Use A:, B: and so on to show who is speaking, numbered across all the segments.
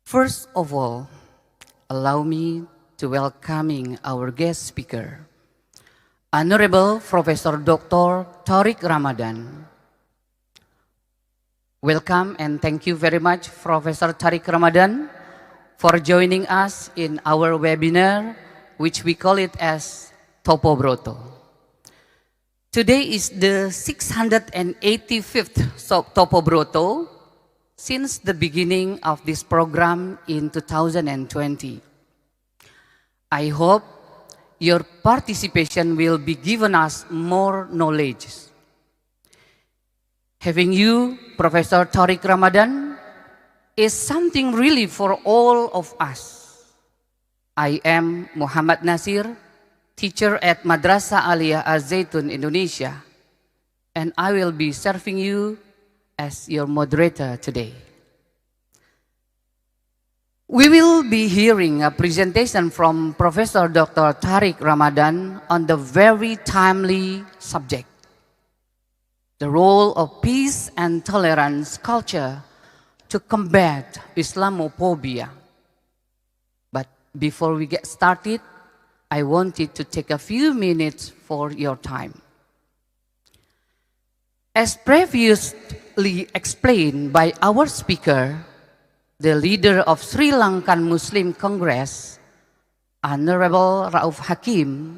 A: First of all, allow me to welcoming our guest speaker, Honorable Professor Dr. Tariq Ramadan. Welcome and thank you very much, Professor Tariq Ramadan, for joining us in our webinar, which we call it as Topo Broto. Today is the 685th Topo Broto since the beginning of this program in 2020. I hope your participation will be given us more knowledge. Having you, Professor Tariq Ramadan, is something really for all of us. I am Muhammad Nasir, teacher at Madrasah Aliyah Al-Zaitun, Indonesia, and I will be serving you as your moderator today. We will be hearing a presentation from Professor Dr. Tariq Ramadan on the very timely subject, the role of peace and tolerance culture to combat Islamophobia. But before we get started, I wanted to take a few minutes for your time. As previously explained by our speaker, the leader of Sri Lankan Muslim Congress, Honorable Rauf Hakim,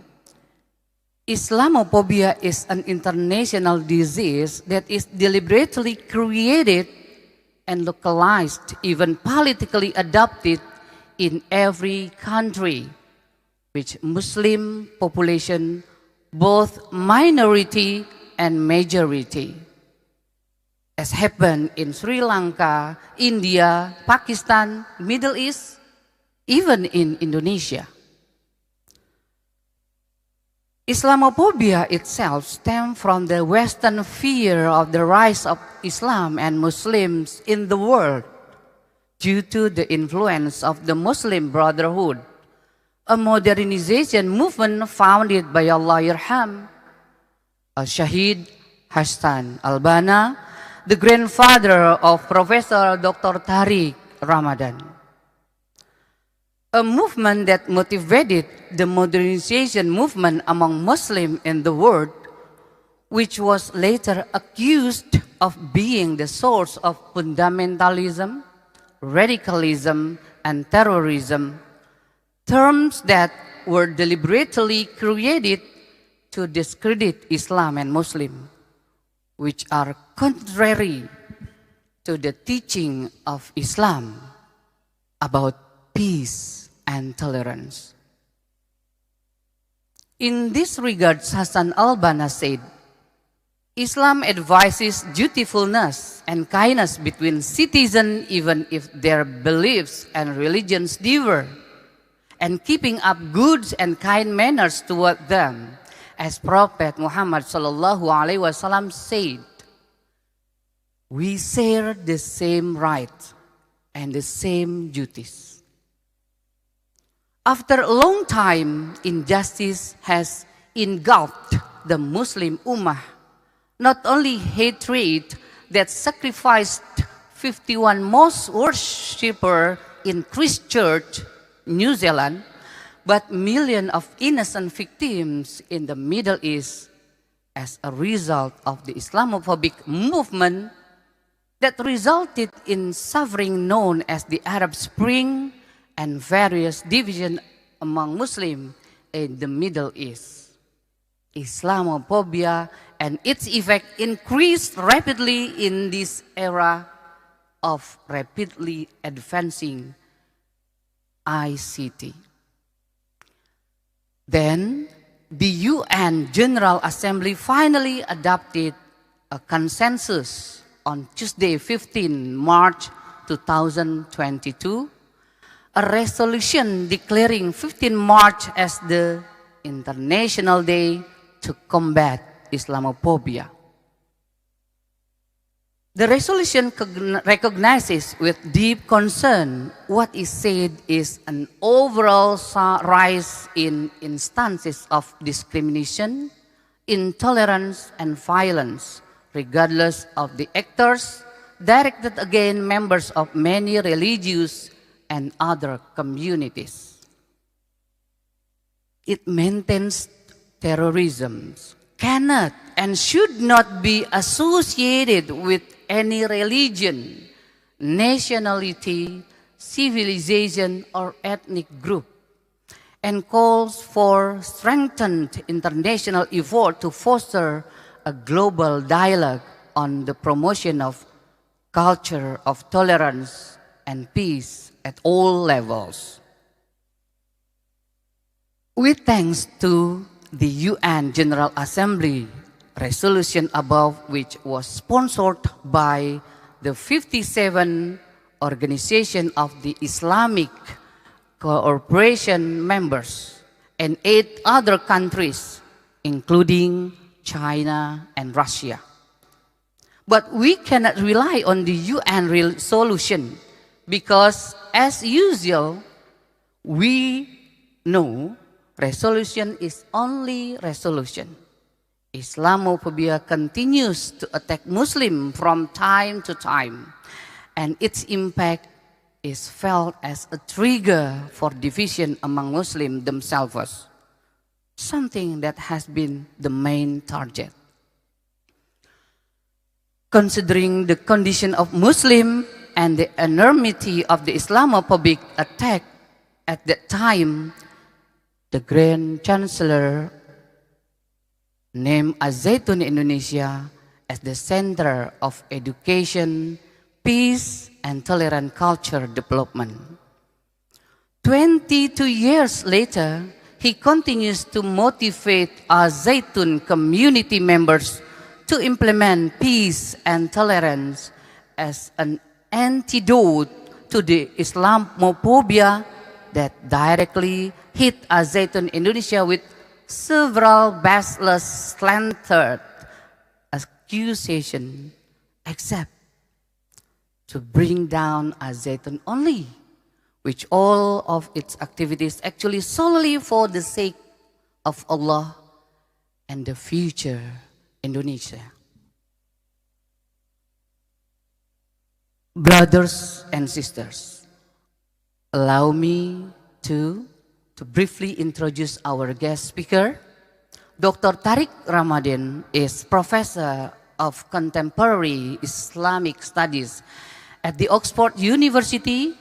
A: Islamophobia is an international disease that is deliberately created and localized, even politically adopted in every country, with Muslim population, both minority and majority, as happened in Sri Lanka, India, Pakistan, Middle East, even in Indonesia. Islamophobia itself stems from the Western fear of the rise of Islam and Muslims in the world due to the influence of the Muslim Brotherhood, a modernization movement founded by Allah Yarham Al-Shahid Hassan Al-Banna, the grandfather of Professor Dr. Tariq Ramadan. A movement that motivated the modernization movement among Muslims in the world, which was later accused of being the source of fundamentalism, radicalism, and terrorism, terms that were deliberately created to discredit Islam and Muslims, which are contrary to the teaching of Islam about peace and tolerance. In this regard, Hassan al-Banna said, Islam advises dutifulness and kindness between citizens even if their beliefs and religions differ, and keeping up good and kind manners toward them, as Prophet Muhammad sallallahu alaihi wasallam said, we share the same rights and the same duties. After a long time, injustice has engulfed the Muslim Ummah, not only hatred that sacrificed 51 mosque worshippers in Christchurch, New Zealand, but millions of innocent victims in the Middle East as a result of the Islamophobic movement that resulted in suffering known as the Arab Spring and various divisions among Muslims in the Middle East. Islamophobia and its effect increased rapidly in this era of rapidly advancing ICT. Then, the UN General Assembly finally adopted a consensus on Tuesday, 15 March 2022, a resolution declaring 15 March as the International Day to combat Islamophobia. The resolution recognizes with deep concern what is said is an overall rise in instances of discrimination, intolerance, and violence, regardless of the actors, directed against members of many religious and other communities. It maintains terrorism cannot and should not be associated with any religion, nationality, civilization, or ethnic group, and calls for strengthened international effort to foster a global dialogue on the promotion of culture of tolerance and peace at all levels. With thanks to the UN General Assembly resolution above, which was sponsored by the 57 organization of the Islamic Cooperation members and 8 other countries, including China and Russia. But we cannot rely on the UN resolution because, as usual, we know resolution is only resolution. Islamophobia continues to attack Muslims from time to time, and its impact is felt as a trigger for division among Muslims themselves, something that has been the main target. Considering the condition of Muslims and the enormity of the Islamophobic attack at that time, the Grand Chancellor named Al-Zaitun Indonesia as the center of education, peace, and tolerant culture development. 22 years later, he continues to motivate Al-Zaitun community members to implement peace and tolerance as an antidote to the Islamophobia that directly hit Al-Zaitun Indonesia with several baseless slanted accusations, except to bring down Al-Zaitun only, which all of its activities actually solely for the sake of Allah and the future Indonesia. Brothers and sisters, allow me to briefly introduce our guest speaker. Dr. Tariq Ramadan is Professor of Contemporary Islamic Studies at the Oxford University,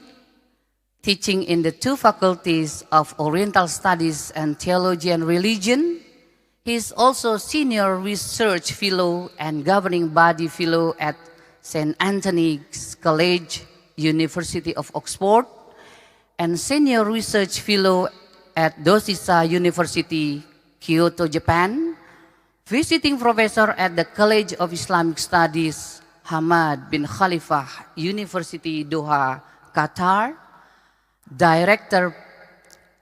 A: teaching in the 2 faculties of Oriental Studies and Theology and Religion. He is also Senior Research Fellow and Governing Body Fellow at St. Anthony's College, University of Oxford, and Senior Research Fellow at Dosisa University, Kyoto, Japan, Visiting Professor at the College of Islamic Studies, Hamad bin Khalifa University, Doha, Qatar, Director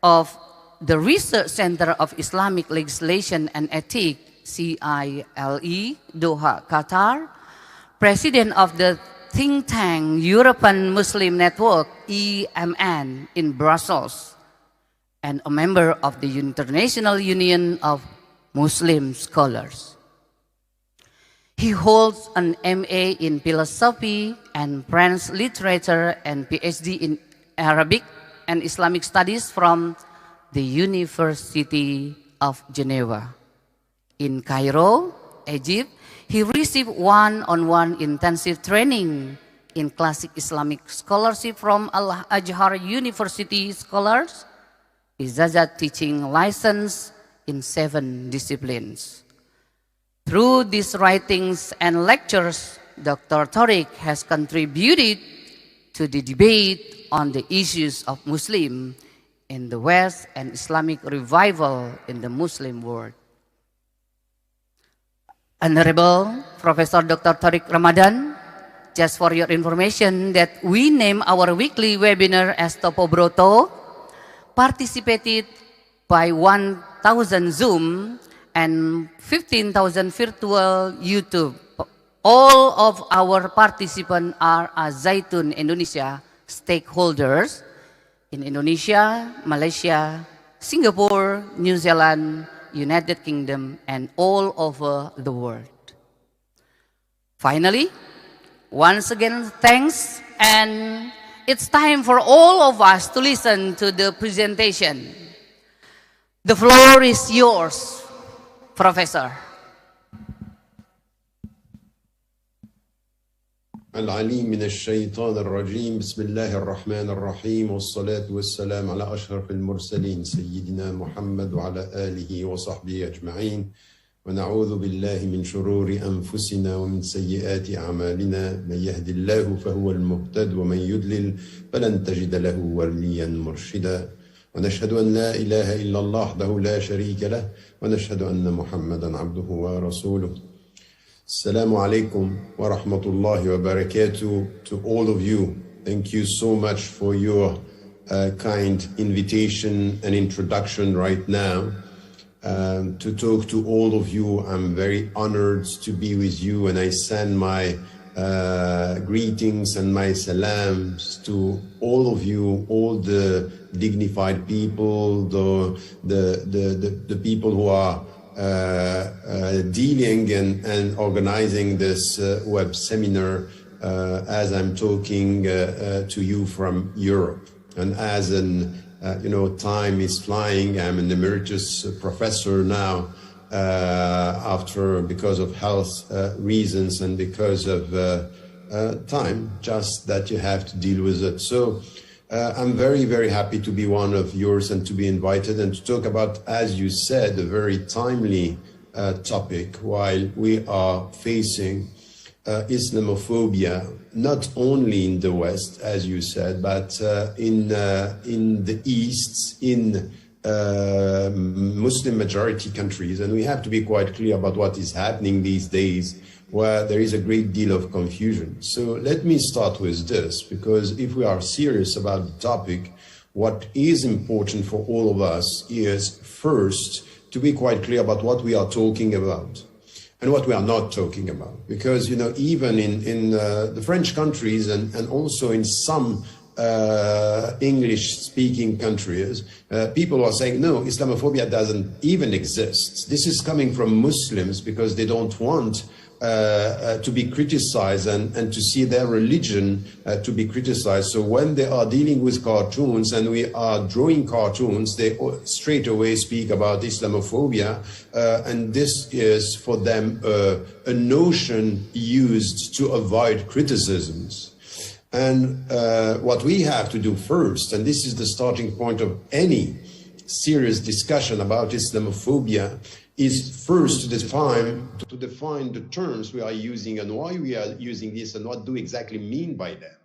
A: of the Research Center of Islamic Legislation and Ethics, CILE, Doha, Qatar, President of the think tank European Muslim Network, EMN, in Brussels, and a member of the International Union of Muslim Scholars. He holds an MA in Philosophy and French Literature and PhD in Arabic and Islamic Studies from the University of Geneva. In Cairo, Egypt, he received one-on-one intensive training in classic Islamic scholarship from Al-Azhar University scholars, Ijazat teaching license in 7 disciplines. Through these writings and lectures, Dr. Tariq has contributed to the debate on the issues of Muslim in the West and Islamic revival in the Muslim world. Honorable Professor Dr. Tariq Ramadan, just for your information that we name our weekly webinar as Topo Broto, participated by 1,000 Zoom and 15,000 virtual YouTube. All of our participants are Al-Zaitun Indonesia stakeholders in Indonesia, Malaysia, Singapore, New Zealand, United Kingdom, and all over the world. Finally, once again, thanks and it's time for all of us to listen to the presentation. The floor is yours, Professor.
B: العليم من الشيطان الرجيم بسم الله الرحمن الرحيم والصلاة والسلام على أشرف المرسلين سيدنا محمد وعلى آله وصحبه أجمعين ونعوذ بالله من شرور أنفسنا ومن سيئات أعمالنا من يهد الله فهو المهتد ومن يضلل فلن تجد له وليا مرشدا ونشهد أن لا إله إلا الله وحده لا شريك له ونشهد أن محمدا عبده ورسوله. Assalamu alaikum wa rahmatullahi wa barakatuh to all of you. Thank you so much for your kind invitation and introduction right now. To talk to all of you, I'm very honored to be with you, and I send my greetings and my salams to all of you, all the dignified people, the people who are dealing and organizing this web seminar as I'm talking to you from Europe. And as time is flying, I'm an emeritus professor now because of health reasons and because of time, just that you have to deal with it. So I'm very, very happy to be one of yours and to be invited and to talk about, as you said, a very timely topic while we are facing Islamophobia, not only in the West, as you said, but in the East, in Muslim majority countries. And we have to be quite clear about what is happening these days, where there is a great deal of confusion. So let me start with this, because if we are serious about the topic, what is important for all of us is first to be quite clear about what we are talking about and what we are not talking about. Because, even in the French countries and also in some English-speaking countries, people are saying, no, Islamophobia doesn't even exist. This is coming from Muslims because they don't want to be criticized and to see their religion to be criticized. So when they are dealing with cartoons and we are drawing cartoons, they straight away speak about Islamophobia, and this is for them a notion used to avoid criticisms. And what we have to do first, and this is the starting point of any serious discussion about Islamophobia, is first to define the terms we are using and why we are using this and what do we exactly mean by them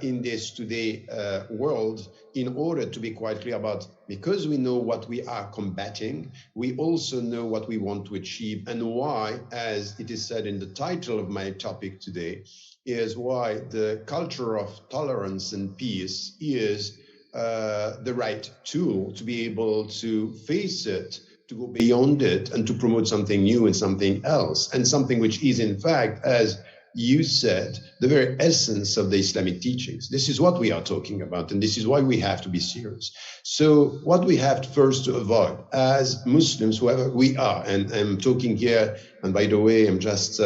B: in this today world, in order to be quite clear about, because we know what we are combating, we also know what we want to achieve, and why, as it is said in the title of my topic today, is why the culture of tolerance and peace is the right tool to be able to face it, to go beyond it, and to promote something new and something else, and something which is, in fact, as you said, the very essence of the Islamic teachings. This is what we are talking about, and this is why we have to be serious. So what we have first to avoid as Muslims, whoever we are, and I'm talking here, and by the way, I'm just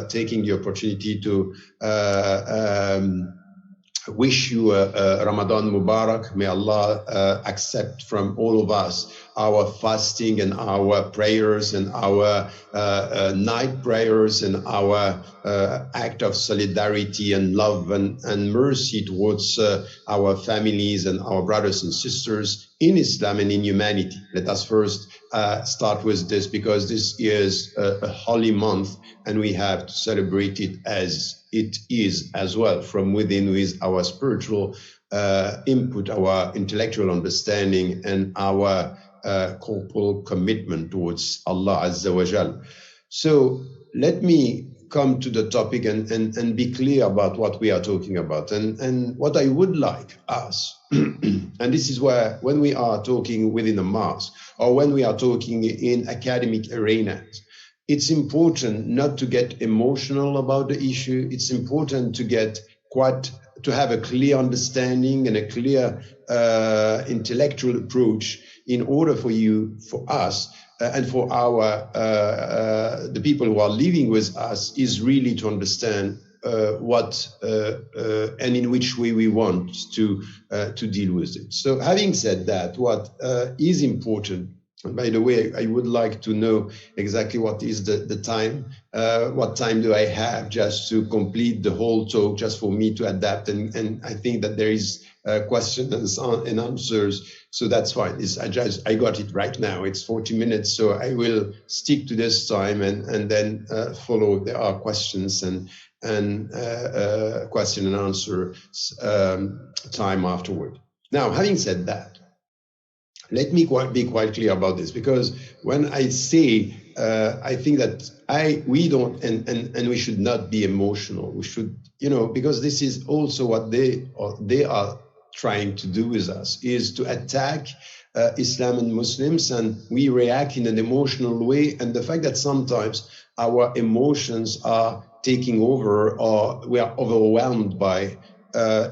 B: taking the opportunity to wish you a Ramadan Mubarak. May Allah accept from all of us our fasting and our prayers and our night prayers and our act of solidarity and love and mercy towards our families and our brothers and sisters in Islam and in humanity. Let us first start with this, because this is a holy month and we have to celebrate it as it is as well, from within, with our spiritual input, our intellectual understanding, and our corporal commitment towards Allah Azza wa Jal. So let me come to the topic and be clear about what we are talking about. And what I would like us, and this is where, when we are talking within a mosque or when we are talking in academic arenas, it's important not to get emotional about the issue. It's important to have a clear understanding and a clear intellectual approach, in order for us, and for the people who are living with us, is really to understand and in which way we want to deal with it. So having said that, what is important, and by the way, I would like to know exactly what is the time, what time do I have just to complete the whole talk, just for me to adapt, and I think that there is questions and answers, so that's fine. I got it right now, it's 40 minutes, so I will stick to this time and then follow. There are questions and question and answer time afterward. Now, having said that, let me be quite clear about this, because when I say, I think that we don't, and we should not be emotional. We should, because this is also what they are trying to do with us, is to attack Islam and Muslims, and we react in an emotional way. And the fact that sometimes our emotions are taking over, or we are overwhelmed by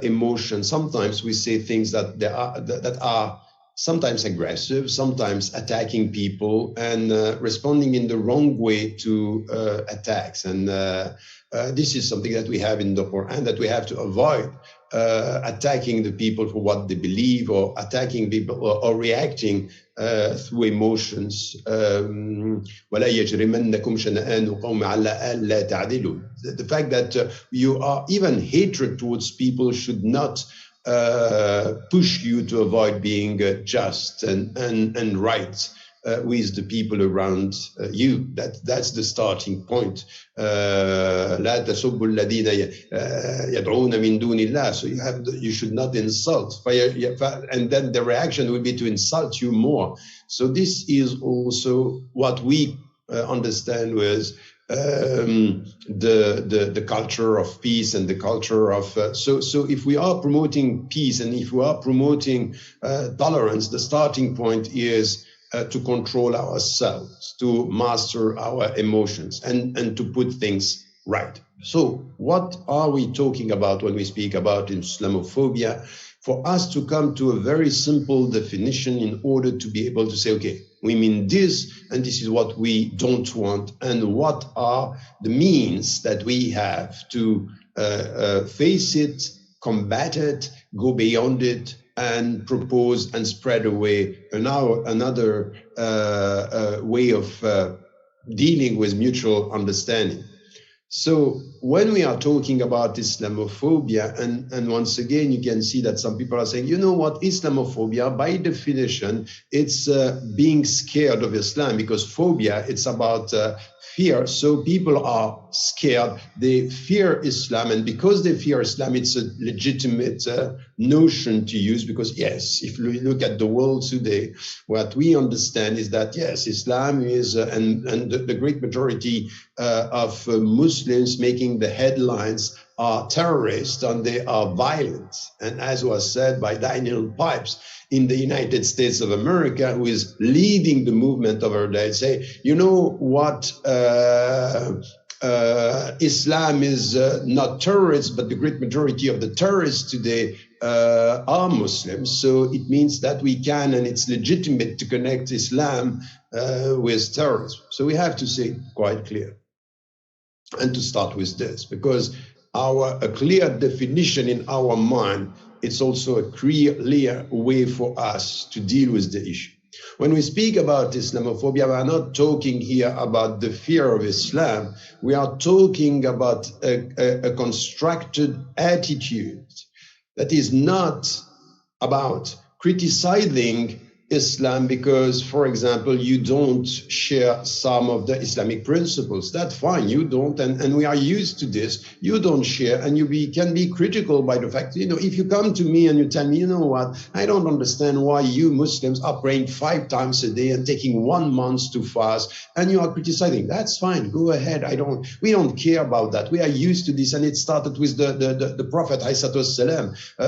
B: emotion. Sometimes we say things that are sometimes aggressive, sometimes attacking people, and responding in the wrong way to attacks. And this is something that we have in the Quran, that we have to avoid, attacking the people for what they believe, or attacking people, or reacting through emotions. وَلَا يَجْرِمَنَّكُمْ شَنَآنُ قَوْمٍ عَلَىٰ أَلَّا تَعْدِلُوا. The fact that you are, even hatred towards people should not push you to avoid being just and right with the people around you. That's the starting point. لا تسبوا الذين يدعون من دون الله. So you should not insult. And then the reaction will be to insult you more. So this is also what we understand with the culture of peace and the culture of so if we are promoting peace, and if we are promoting tolerance, the starting point is to control ourselves, to master our emotions, and to put things right. So what are we talking about when we speak about Islamophobia? For us to come to a very simple definition in order to be able to say, okay, we mean this, and this is what we don't want, and what are the means that we have to face it, combat it, go beyond it, and propose and spread away another way of dealing with mutual understanding. So when we are talking about Islamophobia, and once again, you can see that some people are saying, you know what, Islamophobia, by definition, it's being scared of Islam, because phobia, it's about fear. So people are scared, they fear Islam, and because they fear Islam, it's a legitimate notion to use, because yes, if we look at the world today, what we understand is that yes, Islam is, and the great majority of Muslims making the headlines are terrorists, and they are violent. And as was said by Daniel Pipes in the United States of America, who is leading the movement over there, say, you know what, Islam is not terrorists, but the great majority of the terrorists today are Muslims. So it means that we can, and it's legitimate to connect Islam with terrorism. So we have to say it quite clear. And to start with this, because a clear definition in our mind, it's also a clear way for us to deal with the issue. When we speak about Islamophobia, we are not talking here about the fear of Islam. We are talking about a constructed attitude that is not about criticizing Islam because, for example, you don't share some of the Islamic principles. That's fine, you don't, and we are used to this. You don't share, and can be critical by the fact, if you come to me and you tell me, you know what, I don't understand why you Muslims are praying 5 times a day and taking 1 month to fast, and you are criticizing. That's fine, go ahead. We don't care about that. We are used to this, and it started with the Prophet,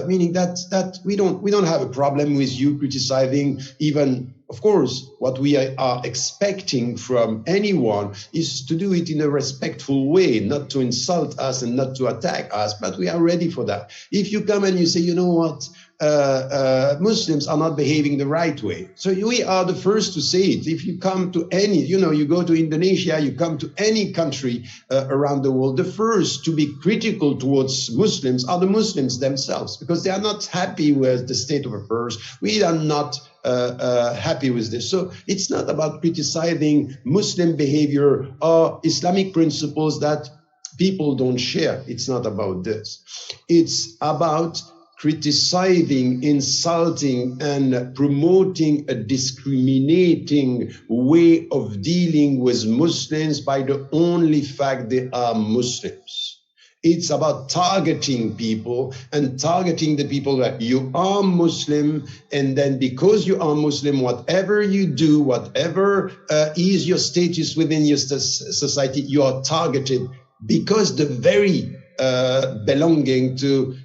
B: meaning that we don't have a problem with you criticizing. Even, of course, what we are expecting from anyone is to do it in a respectful way, not to insult us and not to attack us, but we are ready for that. If you come and you say, you know what, Muslims are not behaving the right way. So we are the first to say it. If you come to any, you go to Indonesia, you come to any country around the world, the first to be critical towards Muslims are the Muslims themselves, because they are not happy with the state of affairs. We are not happy with this. So it's not about criticizing Muslim behavior or Islamic principles that people don't share. It's not about this. It's about criticizing, insulting, and promoting a discriminating way of dealing with Muslims by the only fact they are Muslims. It's about targeting people and targeting the people that you are Muslim, and then because you are Muslim, whatever you do, whatever is your status within your society, you are targeted because the very belonging to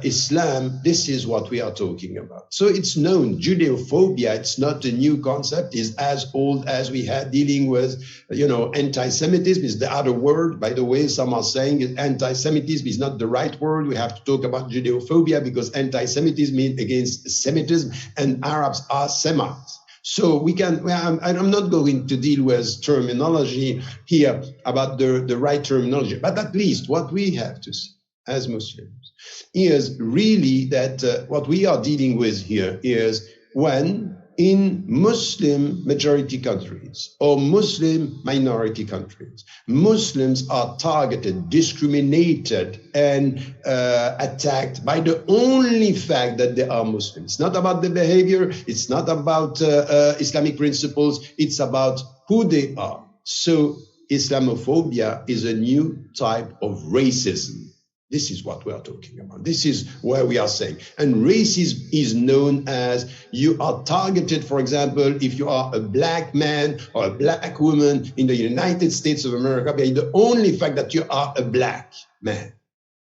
B: Islam, this is what we are talking about. So it's known, Judeophobia, it's not a new concept, is as old as we had dealing with, anti-Semitism is the other word. By the way, some are saying anti-Semitism is not the right word. We have to talk about Judeophobia because anti-Semitism means against Semitism, and Arabs are Semites. So I'm not going to deal with terminology here about the right terminology, but at least what we have to say as Muslims is really that what we are dealing with here is when in Muslim majority countries or Muslim minority countries, Muslims are targeted, discriminated, and attacked by the only fact that they are Muslims. It's not about the behavior, it's not about Islamic principles, it's about who they are. So Islamophobia is a new type of racism. This is what we are talking about. This is where we are saying. And racism is known as you are targeted, for example, if you are a black man or a black woman in the United States of America, by the only fact that you are a black man.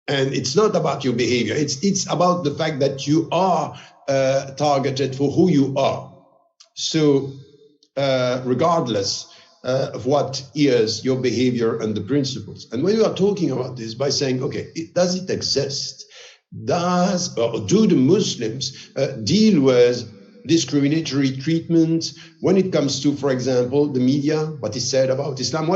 B: And it's not about your behavior. It's about the fact that you are targeted for who you are. So regardless of what is your behavior and the principles. And when you are talking about this by saying, okay, does it exist? Do the Muslims deal with discriminatory treatment when it comes to, for example, the media, what is said about Islam?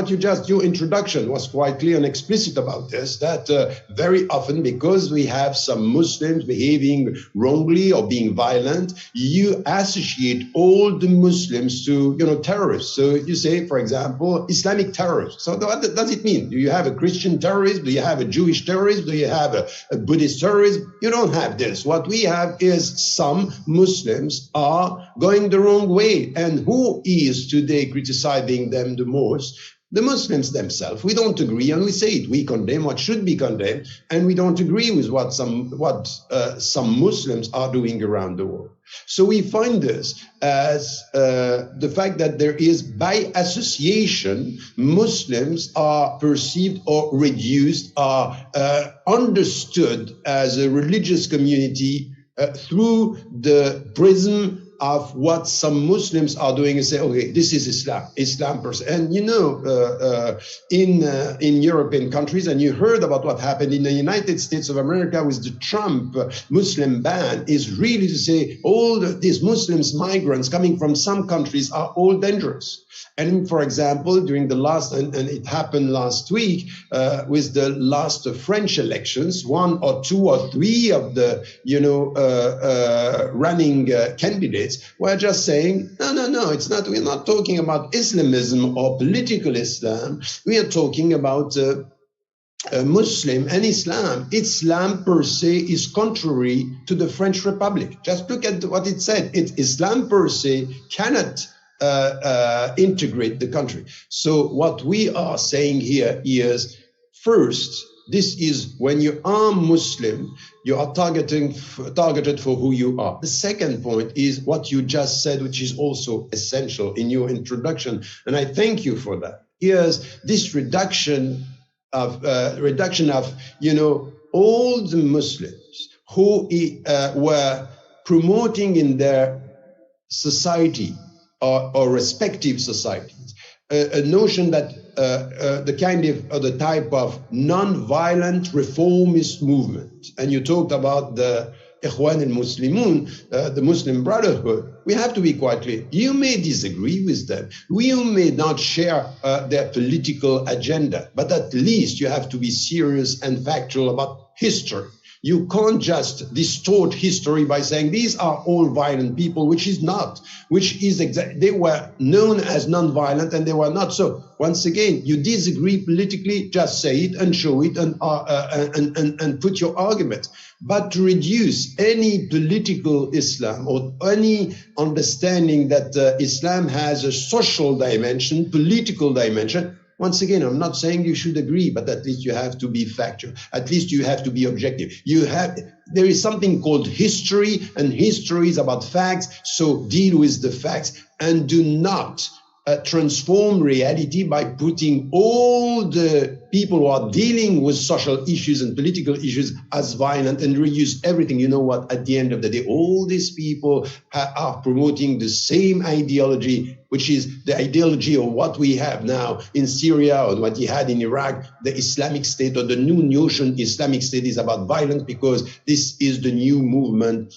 B: Your introduction was quite clear and explicit about this, that very often because we have some Muslims behaving wrongly or being violent, you associate all the Muslims to, terrorists. So you say, for example, Islamic terrorists. So what does it mean? Do you have a Christian terrorist? Do you have a Jewish terrorist? Do you have a Buddhist terrorist? You don't have this. What we have is some Muslims are going the wrong way. And who is today criticizing them the most? The Muslims themselves. We don't agree, and we say it. We condemn what should be condemned, and we don't agree with what some Muslims are doing around the world. So we find this as the fact that there is, by association, Muslims are perceived or reduced, are understood as a religious community through the prism of what some Muslims are doing and say, okay, this is Islam per se. And in European countries, and you heard about what happened in the United States of America with the Trump Muslim ban, is really to say all these Muslims, migrants coming from some countries are all dangerous. And for example, during the last, and it happened last week with the last French elections, 1 or 2 or 3 of the, running candidates were just saying, no, it's not, we're not talking about Islamism or political Islam. We are talking about Muslim and Islam. Islam per se is contrary to the French Republic. Just look at what it said. Islam per se cannot integrate the country. So what we are saying here is, first, this is when you are Muslim, you are targeted for who you are. The second point is what you just said, which is also essential in your introduction, and I thank you for that. Here's this reduction of all the Muslims who were promoting in their society or respective societies a notion that the kind of the type of non-violent reformist movement, and you talked about the Ikhwan al-Muslimun, the Muslim Brotherhood, we have to be quite clear. You may disagree with them. You may not share their political agenda, but at least you have to be serious and factual about history. You can't just distort history by saying these are all violent people, which is not, they were known as non-violent and they were not. So once again, you disagree politically, just say it and show it and put your argument. But to reduce any political Islam or any understanding that Islam has a social dimension, political dimension, once again, I'm not saying you should agree, but at least you have to be factual. At least you have to be objective. There is something called history, and history is about facts. So deal with the facts and do not transform reality by putting all the people who are dealing with social issues and political issues as violent and reduce everything. You know what? At the end of the day, all these people are promoting the same ideology, which is the ideology of what we have now in Syria or what you had in Iraq, the Islamic State, or the new notion Islamic State is about violence, because this is the new movement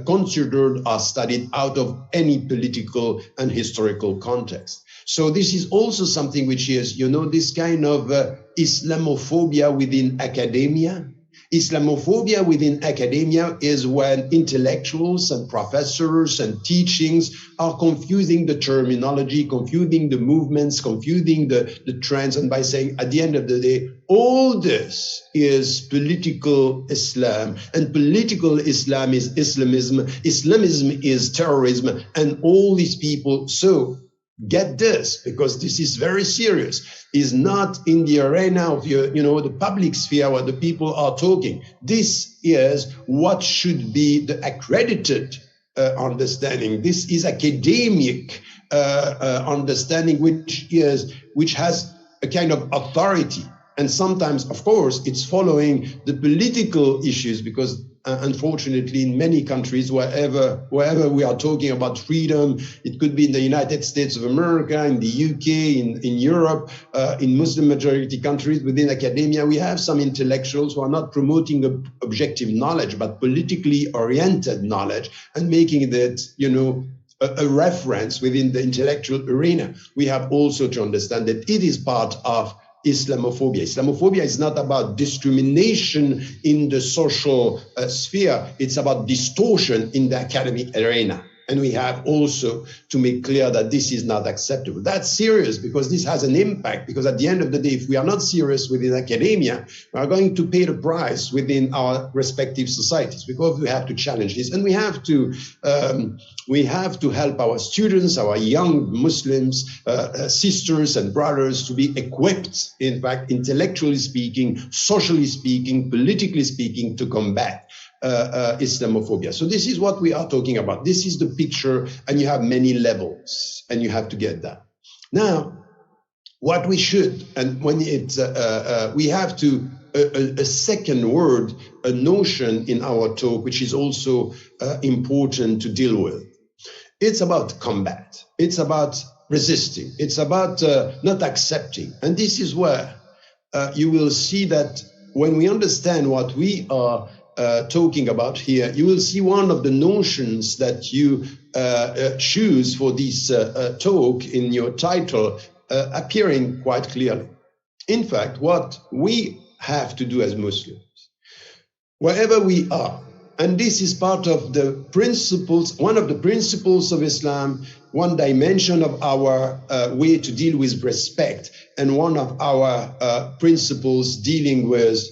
B: considered or studied out of any political and historical context. So this is also something which is, this kind of Islamophobia within academia. Islamophobia within academia is when intellectuals and professors and teachings are confusing the terminology, confusing the movements, confusing the trends, and by saying at the end of the day, all this is political Islam, and political Islam is Islamism, Islamism is terrorism, and all these people. So get this, because this is very serious, is not in the arena of the public sphere where the people are talking. This is what should be the accredited understanding. This is academic understanding, which has a kind of authority. And sometimes, of course, it's following the political issues, because unfortunately, in many countries, wherever we are talking about freedom, it could be in the United States of America, in the UK, in Europe, in Muslim majority countries, within academia, we have some intellectuals who are not promoting objective knowledge, but politically oriented knowledge, and making that, a reference within the intellectual arena. We have also to understand that it is part of Islamophobia. Islamophobia is not about discrimination in the social sphere. It's about distortion in the academic arena. And we have also to make clear that this is not acceptable. That's serious, because this has an impact, because at the end of the day, if we are not serious within academia, we are going to pay the price within our respective societies, because we have to challenge this. And we have to help our students, our young Muslims, sisters and brothers, to be equipped, in fact, intellectually speaking, socially speaking, politically speaking, to combat Islamophobia. So this is what we are talking about. This is the picture, and you have many levels, and you have to get that. Now, what we should, and when it's, we have to, a second word, a notion in our talk, which is also important to deal with. It's about combat. It's about resisting. It's about not accepting. And this is where you will see that when we understand what we are talking about here, you will see one of the notions that you choose for this talk in your title appearing quite clearly. In fact, what we have to do as Muslims, wherever we are, and this is part of the principles, one of the principles of Islam, one dimension of our way to deal with respect, and one of our principles dealing with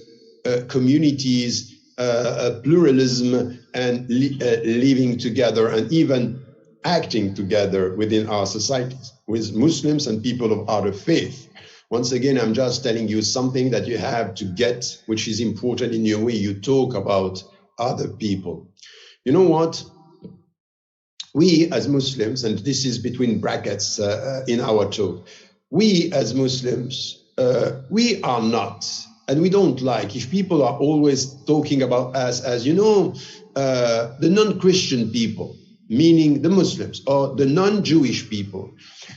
B: communities, pluralism, and living together, and even acting together within our societies with Muslims and people of other faith. Once again, I'm just telling you something that you have to get, which is important in your way you talk about other people. You know what? We as Muslims, and this is between brackets in our talk, we as Muslims, we are not, and we don't like if people are always talking about us as, the non-Christian people, meaning the Muslims or the non-Jewish people.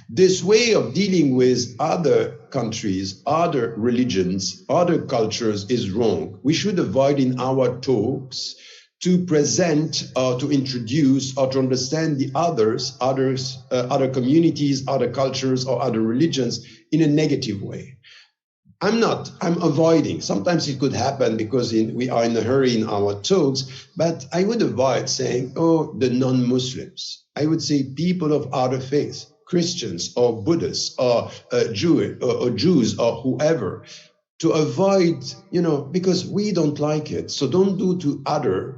B: This way of dealing with other countries, other religions, other cultures is wrong. We should avoid in our talks to present or to introduce or to understand the other communities, other cultures, or other religions in a negative way. I'm avoiding. Sometimes it could happen because we are in a hurry in our talks, but I would avoid saying, oh, the non-Muslims. I would say people of other faiths, Christians or Buddhists or Jews or whoever, to avoid, because we don't like it. So don't do to others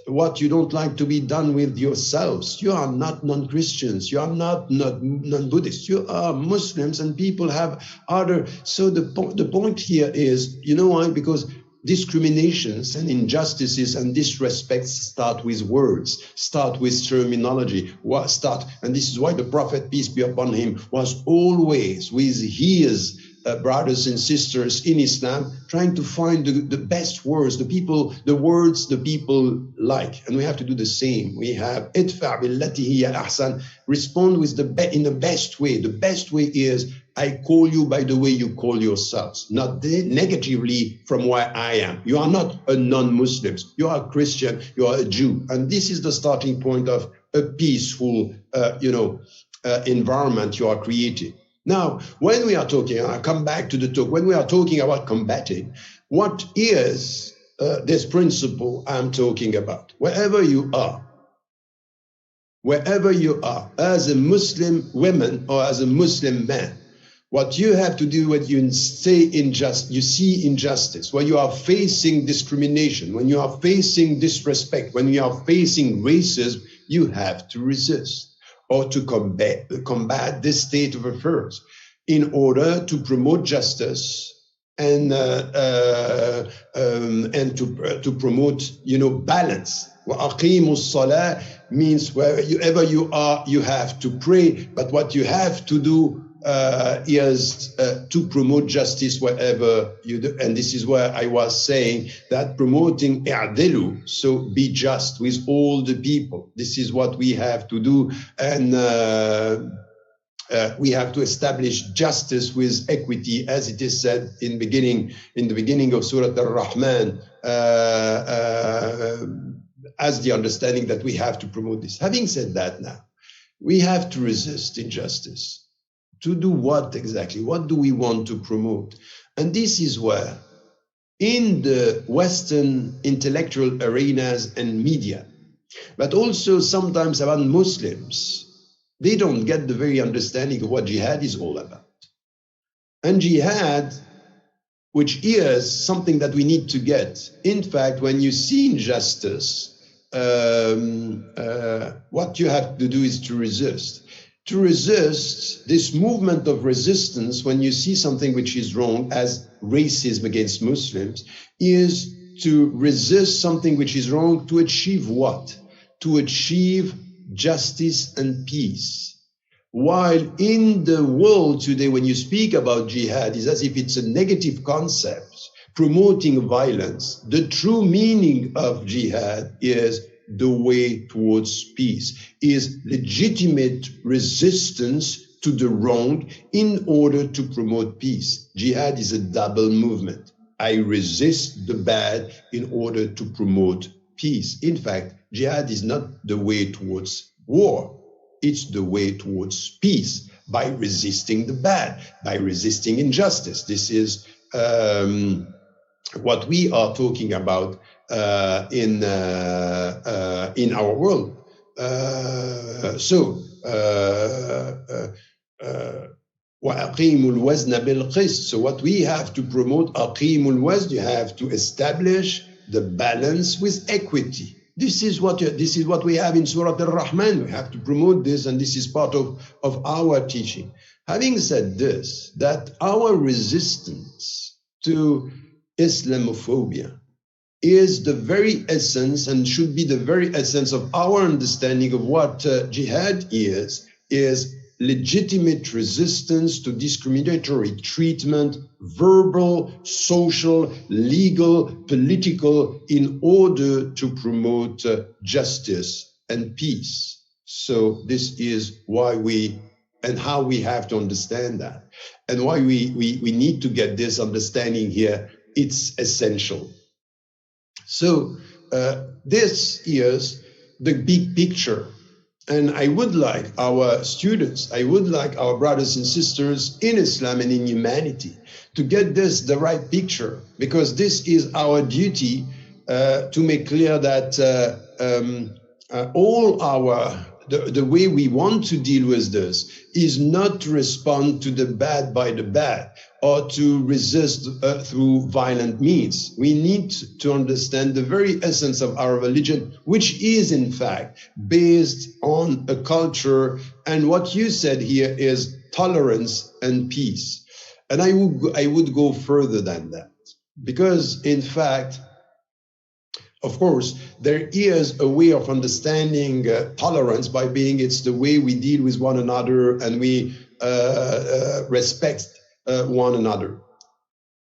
B: what you don't like to be done with yourselves. You are not non-Christians. You are not non-Buddhists. You are Muslims, and people have other. So the point here is, you know why? Because discriminations and injustices and disrespects start with words, start with terminology, and this is why the Prophet, peace be upon him, was always with his brothers and sisters in Islam, trying to find the best words, the words the people like. And we have to do the same. We have idfa' billati hiya ahsan, respond with in the best way. The best way is, I call you by the way you call yourselves, not negatively from where I am. You are not a non-Muslim. You are a Christian. You are a Jew. And this is the starting point of a peaceful, environment you are creating. Now, when we are talking, I'll come back to the talk, when we are talking about combating, what is this principle I'm talking about? Wherever you are, as a Muslim woman or as a Muslim man, what you have to do when you see injustice, when you are facing discrimination, when you are facing disrespect, when you are facing racism, you have to resist or to combat this state of affairs in order to promote justice and to promote, balance. وَأَقِيمُوا الصَّلَاةِ means wherever you are, you have to pray, but what you have to do is to promote justice wherever you do. And this is where I was saying that promoting i'dilu, so be just with all the people. This is what we have to do, and we have to establish justice with equity, as it is said in the beginning of Surah Ar-Rahman, as the understanding that we have to promote this. Having said that, now we have to resist injustice. To do what exactly? What do we want to promote? And this is where, in the Western intellectual arenas and media, but also sometimes among Muslims, they don't get the very understanding of what jihad is all about. And jihad, which is something that we need to get. In fact, when you see injustice, what you have to do is to resist. To resist, this movement of resistance, when you see something which is wrong, as racism against Muslims, is to resist something which is wrong to achieve what? To achieve justice and peace. While in the world today, when you speak about jihad, it's as if it's a negative concept, promoting violence. The true meaning of jihad is the way towards peace, is legitimate resistance to the wrong in order to promote peace. Jihad is a double movement. I resist the bad in order to promote peace. In fact, jihad is not the way towards war. It's the way towards peace by resisting the bad, by resisting injustice. This is what we are talking about in our world. So what we have to promote, أقيموا الوزن, you have to establish the balance with equity. This is what we have in Surah Ar-Rahman. We have to promote this, and this is part of our teaching. Having said this, that our resistance to Islamophobia is the very essence, and should be the very essence of our understanding of what jihad is legitimate resistance to discriminatory treatment, verbal, social, legal, political, in order to promote justice and peace. So this is why how we have to understand that, and why we need to get this understanding here. It's essential. So this is the big picture. And I would like our students, I would like our brothers and sisters in Islam and in humanity to get this the right picture, because this is our duty to make clear that the way we want to deal with this is not to respond to the bad by the bad or to resist through violent means. We need to understand the very essence of our religion, which is in fact based on a culture, and what you said here is tolerance and peace. And I would go further than that, because in fact, of course, there is a way of understanding tolerance by being it's the way we deal with one another and we respect one another.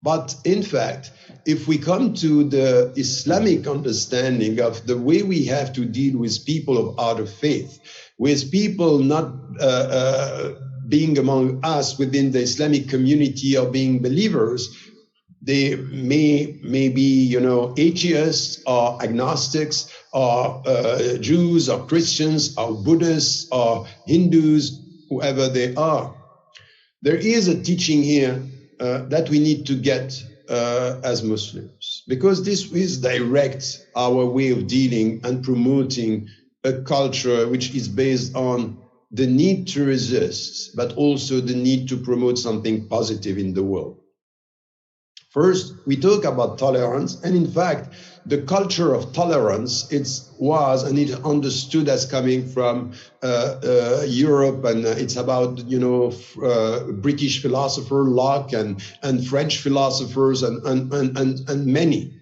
B: But in fact, if we come to the Islamic understanding of the way we have to deal with people of other faith, with people not being among us within the Islamic community or being believers, they may be, atheists or agnostics or Jews or Christians or Buddhists or Hindus, whoever they are. There is a teaching here that we need to get as Muslims, because this will direct our way of dealing and promoting a culture which is based on the need to resist, but also the need to promote something positive in the world. First, we talk about tolerance, and in fact, the culture of tolerance, it was and it understood as coming from Europe, and it's about British philosopher Locke and French philosophers and many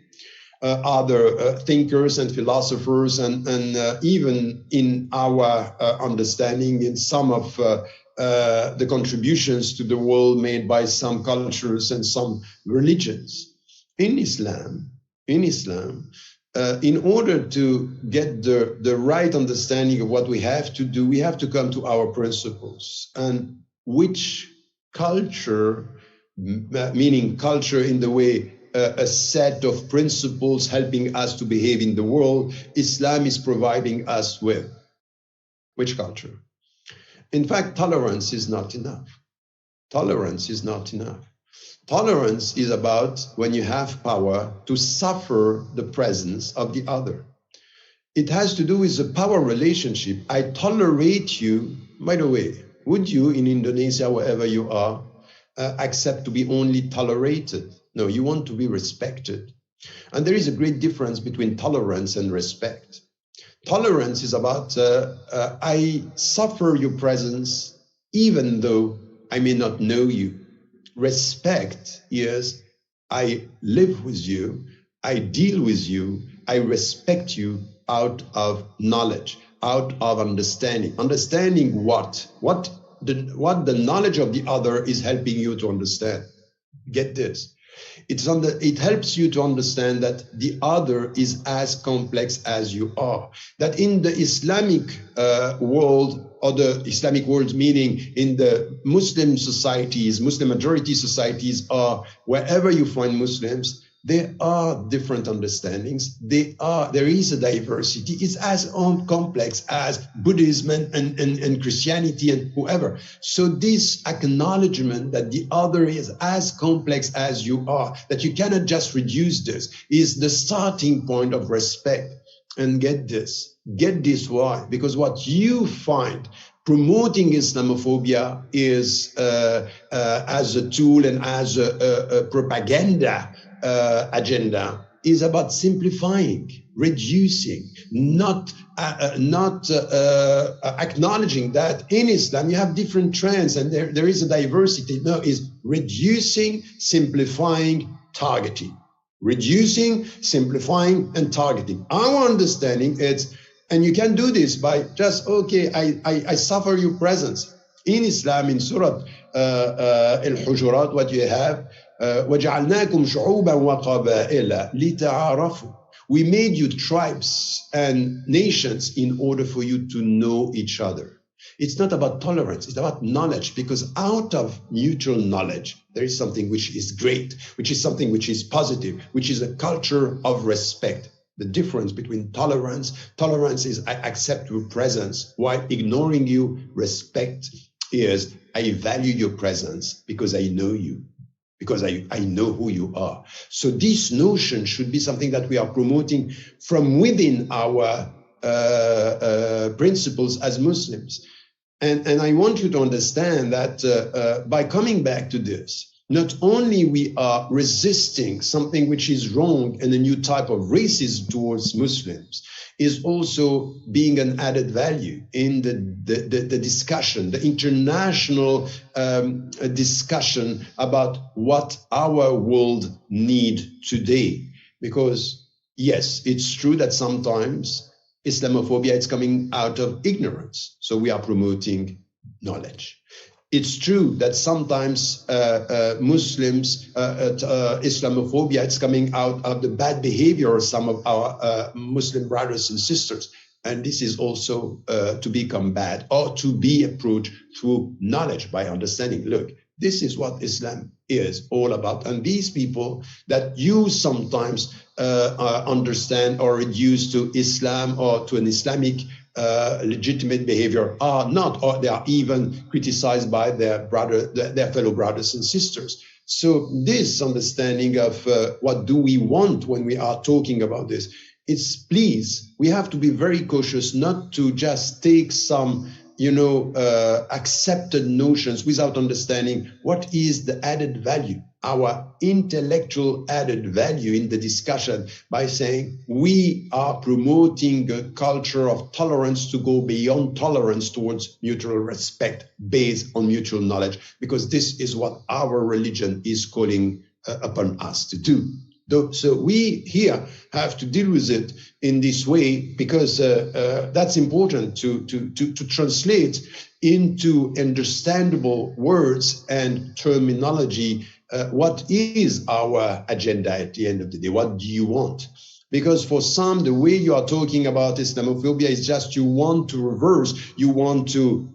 B: other thinkers and philosophers, and even in our understanding in some of the contributions to the world made by some cultures and some religions. In Islam, in order to get the right understanding of what we have to do, we have to come to our principles. And which culture, meaning culture in the way a set of principles helping us to behave in the world, Islam is providing us with. Which culture? In fact, tolerance is not enough. Tolerance is not enough. Tolerance is about when you have power to suffer the presence of the other. It has to do with the power relationship. I tolerate you. By the way, would you in Indonesia, wherever you are, accept to be only tolerated? No, you want to be respected. And there is a great difference between tolerance and respect. Tolerance is about I suffer your presence even though I may not know you. Respect is I live with you, I deal with you, I respect you out of knowledge, out of understanding. Understanding what the knowledge of the other is helping you to understand. Get this. It helps you to understand that the other is as complex as you are. That in the Islamic world, or the Islamic world meaning in the Muslim societies, Muslim majority societies, or wherever you find Muslims, there are different understandings. There is a diversity. It's as complex as Buddhism and Christianity and whoever. So this acknowledgement that the other is as complex as you are, that you cannot just reduce this, is the starting point of respect. And get this why? Because what you find promoting Islamophobia is as a tool and as a propaganda agenda is about simplifying, reducing, not acknowledging that in Islam you have different trends and there is a diversity. No, is reducing, simplifying, targeting. Reducing, simplifying, and targeting. Our understanding is, and you can do this by just, okay, I suffer your presence. In Islam, in Surah Al-Hujurat, what you have, وَجَعَلْنَاكُمْ شُعُوبًا وَقَبَائِلَ لِتَعَارَفُوا. We made you tribes and nations in order for you to know each other. It's not about tolerance, it's about knowledge, because out of mutual knowledge, there is something which is great, which is something which is positive, which is a culture of respect. the difference between tolerance. Tolerance is I accept your presence, while ignoring you, respect is I value your presence because I know you, because I know who you are. So this notion should be something that we are promoting from within our principles as Muslims. And I want you to understand that by coming back to this, not only we are resisting something which is wrong and a new type of racism towards Muslims, is also being an added value in the discussion, the international discussion about what our world need today. Because yes, it's true that sometimes Islamophobia is coming out of ignorance. So we are promoting knowledge. It's true that sometimes Muslims, Islamophobia, it's coming out of the bad behavior of some of our Muslim brothers and sisters. And this is also to become bad or to be approached through knowledge by understanding. Look, this is what Islam is all about. And these people that you sometimes understand or reduce to Islam or to an Islamic legitimate behavior are not, or they are even criticized by their fellow brothers and sisters. So this understanding of what do we want when we are talking about this, it's please, we have to be very cautious not to just take some accepted notions without understanding what is the added value, our intellectual added value in the discussion, by saying we are promoting a culture of tolerance to go beyond tolerance towards mutual respect based on mutual knowledge, because this is what our religion is calling upon us to do. So we here have to deal with it in this way, because that's important to translate into understandable words and terminology. What is our agenda at the end of the day? What do you want? Because for some, the way you are talking about Islamophobia is just you want to reverse, you want to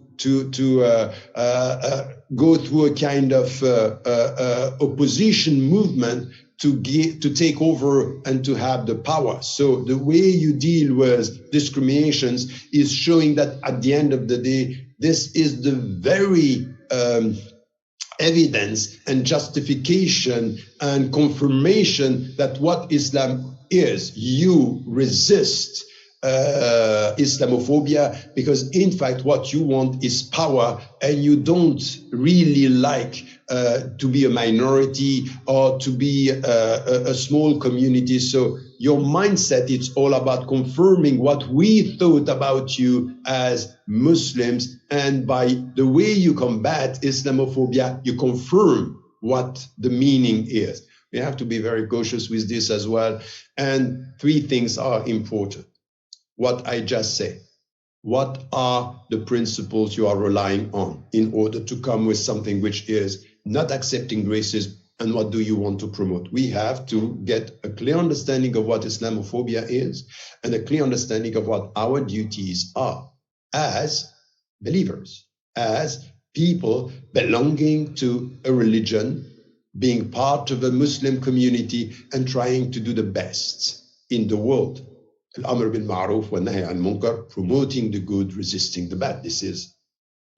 B: go through a kind of opposition movement to take over and to have the power. So the way you deal with discriminations is showing that at the end of the day, this is the very evidence and justification and confirmation that what Islam is. You resist Islamophobia because in fact what you want is power, and you don't really like to be a minority or to be a small community. So your mindset is all about confirming what we thought about you as Muslims, and by the way you combat Islamophobia, you confirm what the meaning is. We have to be very cautious with this as well. And three things are important. What I just said. What are the principles you are relying on in order to come with something which is not accepting racism, and what do you want to promote? We have to get a clear understanding of what Islamophobia is and a clear understanding of what our duties are as believers, as people belonging to a religion, being part of a Muslim community and trying to do the best in the world. Al-Amr bil Ma'ruf wa Nahy al Munkar, promoting the good, resisting the bad. This is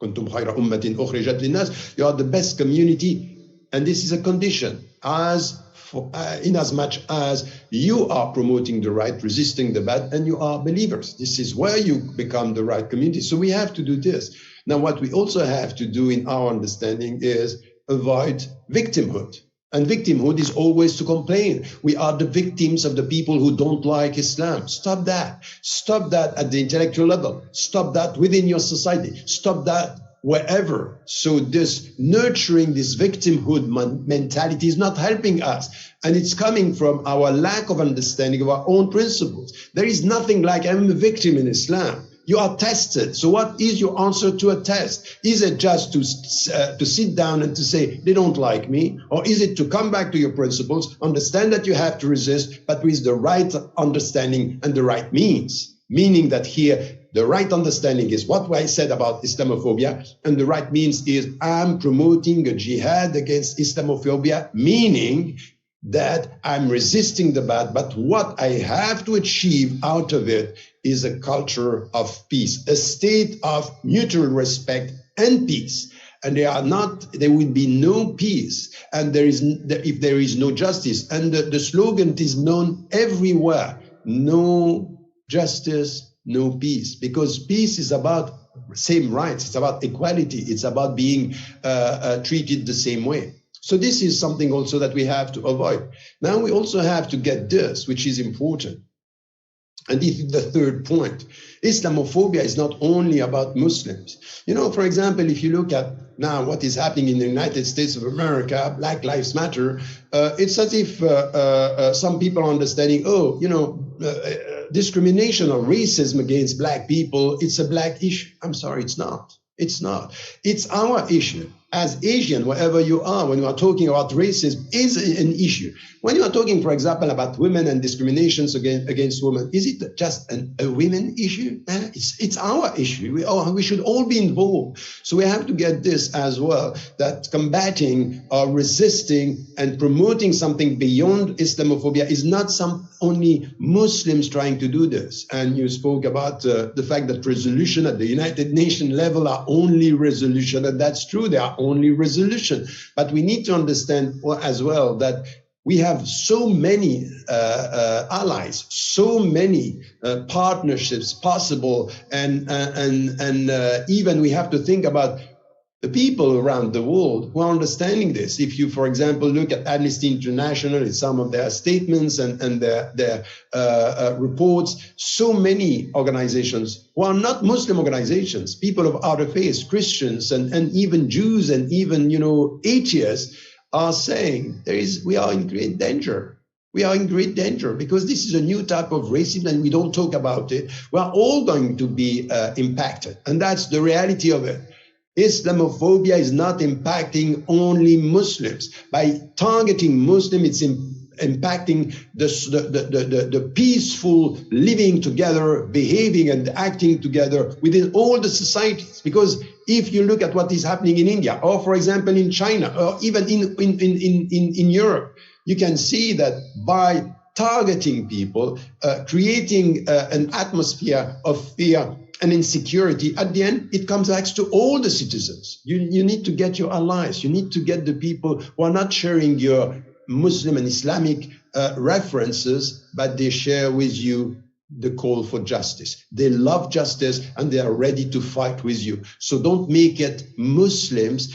B: Kuntum khayra ummatin ukhrijat linnas. You are the best community, and this is a condition. In as much as you are promoting the right, resisting the bad, and you are believers. This is where you become the right community. So we have to do this. Now, what we also have to do in our understanding is avoid victimhood. And victimhood is always to complain. We are the victims of the people who don't like Islam. Stop that. Stop that at the intellectual level. Stop that within your society. Stop that wherever. So this nurturing this victimhood mentality is not helping us. And it's coming from our lack of understanding of our own principles. There is nothing like I'm a victim in Islam. You are tested. So what is your answer to a test? Is it just to sit down and to say, they don't like me? Or is it to come back to your principles, understand that you have to resist, but with the right understanding and the right means? Meaning that here, the right understanding is what I said about Islamophobia, and the right means is I'm promoting a jihad against Islamophobia, meaning that I'm resisting the bad, but what I have to achieve out of it is a culture of peace, a state of mutual respect and peace. And there will be no peace, and if there is no justice. And the slogan is known everywhere: no justice, no peace. Because peace is about same rights, it's about equality, it's about being treated the same way. So this is something also that we have to avoid. Now we also have to get this, which is important. And this is the third point. Islamophobia is not only about Muslims. You know, for example, if you look at now what is happening in the United States of America, Black Lives Matter, it's as if some people are understanding, oh, you know, discrimination or racism against black people, it's a black issue. I'm sorry, it's not. It's not. It's our issue. As Asian, wherever you are, when you are talking about racism, is an issue. When you are talking, for example, about women and discriminations against women, is it just a women issue? It's our issue. We should all be involved. So we have to get this as well, that combating or resisting and promoting something beyond Islamophobia is not only Muslims trying to do this. And you spoke about the fact that resolution at the United Nations level are only resolution, and that's true, they are only resolution. But we need to understand as well that we have so many allies, so many partnerships possible, and even we have to think about the people around the world who are understanding this. If you, for example, look at Amnesty International in some of their statements and their reports, so many organizations who are not Muslim organizations, people of other faiths, Christians and even Jews and even, you know, atheists, are saying we are in great danger. We are in great danger because this is a new type of racism and we don't talk about it. We are all going to be impacted. And that's the reality of it. Islamophobia is not impacting only Muslims. By targeting Muslims, it's impacting the peaceful living together, behaving and acting together within all the societies. Because if you look at what is happening in India, or for example in China, or even in Europe, you can see that by targeting people, creating an atmosphere of fear and insecurity, at the end, it comes back to all the citizens. You need to get your allies. You need to get the people who are not sharing your Muslim and Islamic references, but they share with you the call for justice. They love justice and they are ready to fight with you. So don't make it Muslims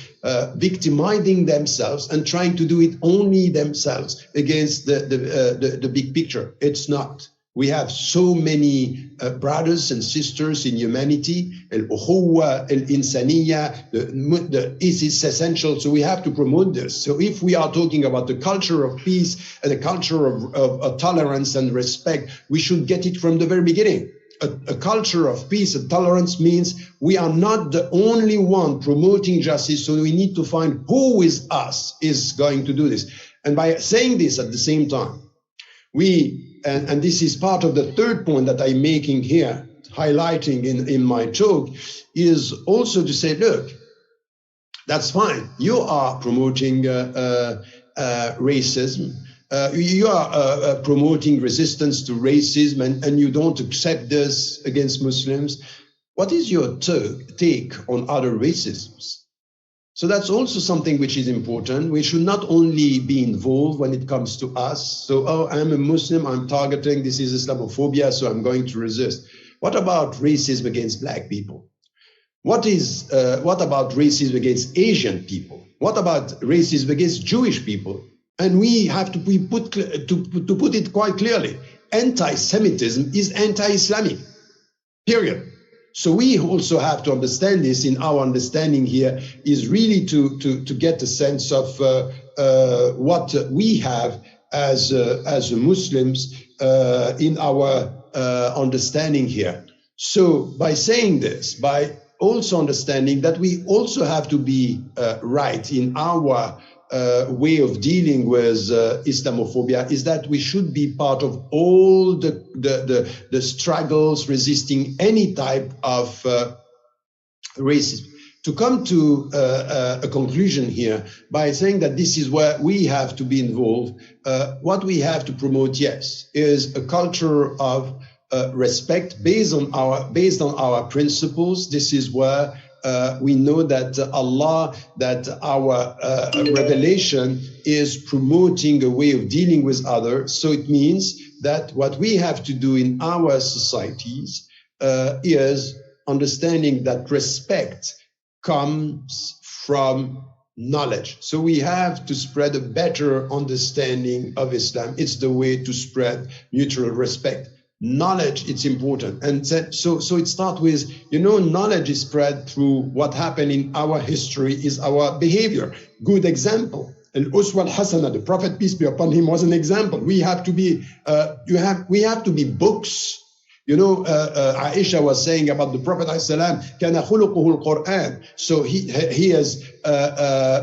B: victimizing themselves and trying to do it only themselves against the big picture. It's not. We have so many brothers and sisters in humanity. Al-Ukhuwa, Al-Insaniya, this is essential. So we have to promote this. So if we are talking about the culture of peace and the culture of tolerance and respect, we should get it from the very beginning. A culture of peace and tolerance means we are not the only one promoting justice. So we need to find who with us is going to do this. And by saying this at the same time, and this is part of the third point that I'm making here, highlighting in my talk, is also to say, look, that's fine. You are promoting racism. You are promoting resistance to racism, and you don't accept this against Muslims. What is your take on other racisms? So that's also something which is important. We should not only be involved when it comes to us. So, oh, I'm a Muslim, I'm targeting, this is Islamophobia, so I'm going to resist. What about racism against black people? What about racism against Asian people? What about racism against Jewish people? And we have to put it quite clearly. Anti-Semitism is anti-Islamic, period. So we also have to understand this. In our understanding here is really to get a sense of what we have as Muslims in our understanding here. So by saying this, by also understanding that we also have to be right in our way of dealing with Islamophobia, is that we should be part of all the struggles resisting any type of racism. to come to a conclusion here by saying that this is where we have to be involved. What we have to promote, yes, is a culture of respect based on our principles. This is where we know that Allah, that our revelation is promoting a way of dealing with others. So it means that what we have to do in our societies is understanding that respect comes from knowledge. So we have to spread a better understanding of Islam. It's the way to spread mutual respect. Knowledge, it's important. And so it starts with, knowledge is spread through what happened in our history, is our behavior. Good example. Al-Uswa al-Hasana, the Prophet, peace be upon him, was an example. We have to be, we have to be books. Aisha was saying about the Prophet ﷺ, كَانَ خُلُقُهُ الْقُرْآنِ. So his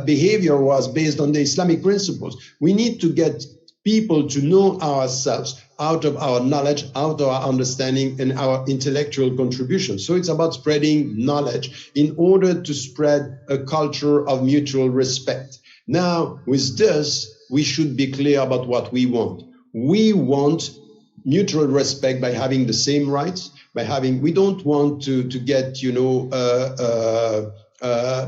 B: behavior was based on the Islamic principles. We need to get people to know ourselves out of our knowledge, out of our understanding, and our intellectual contribution. So it's about spreading knowledge in order to spread a culture of mutual respect. Now, with this, we should be clear about what we want. We want mutual respect by having the same rights, we don't want to get,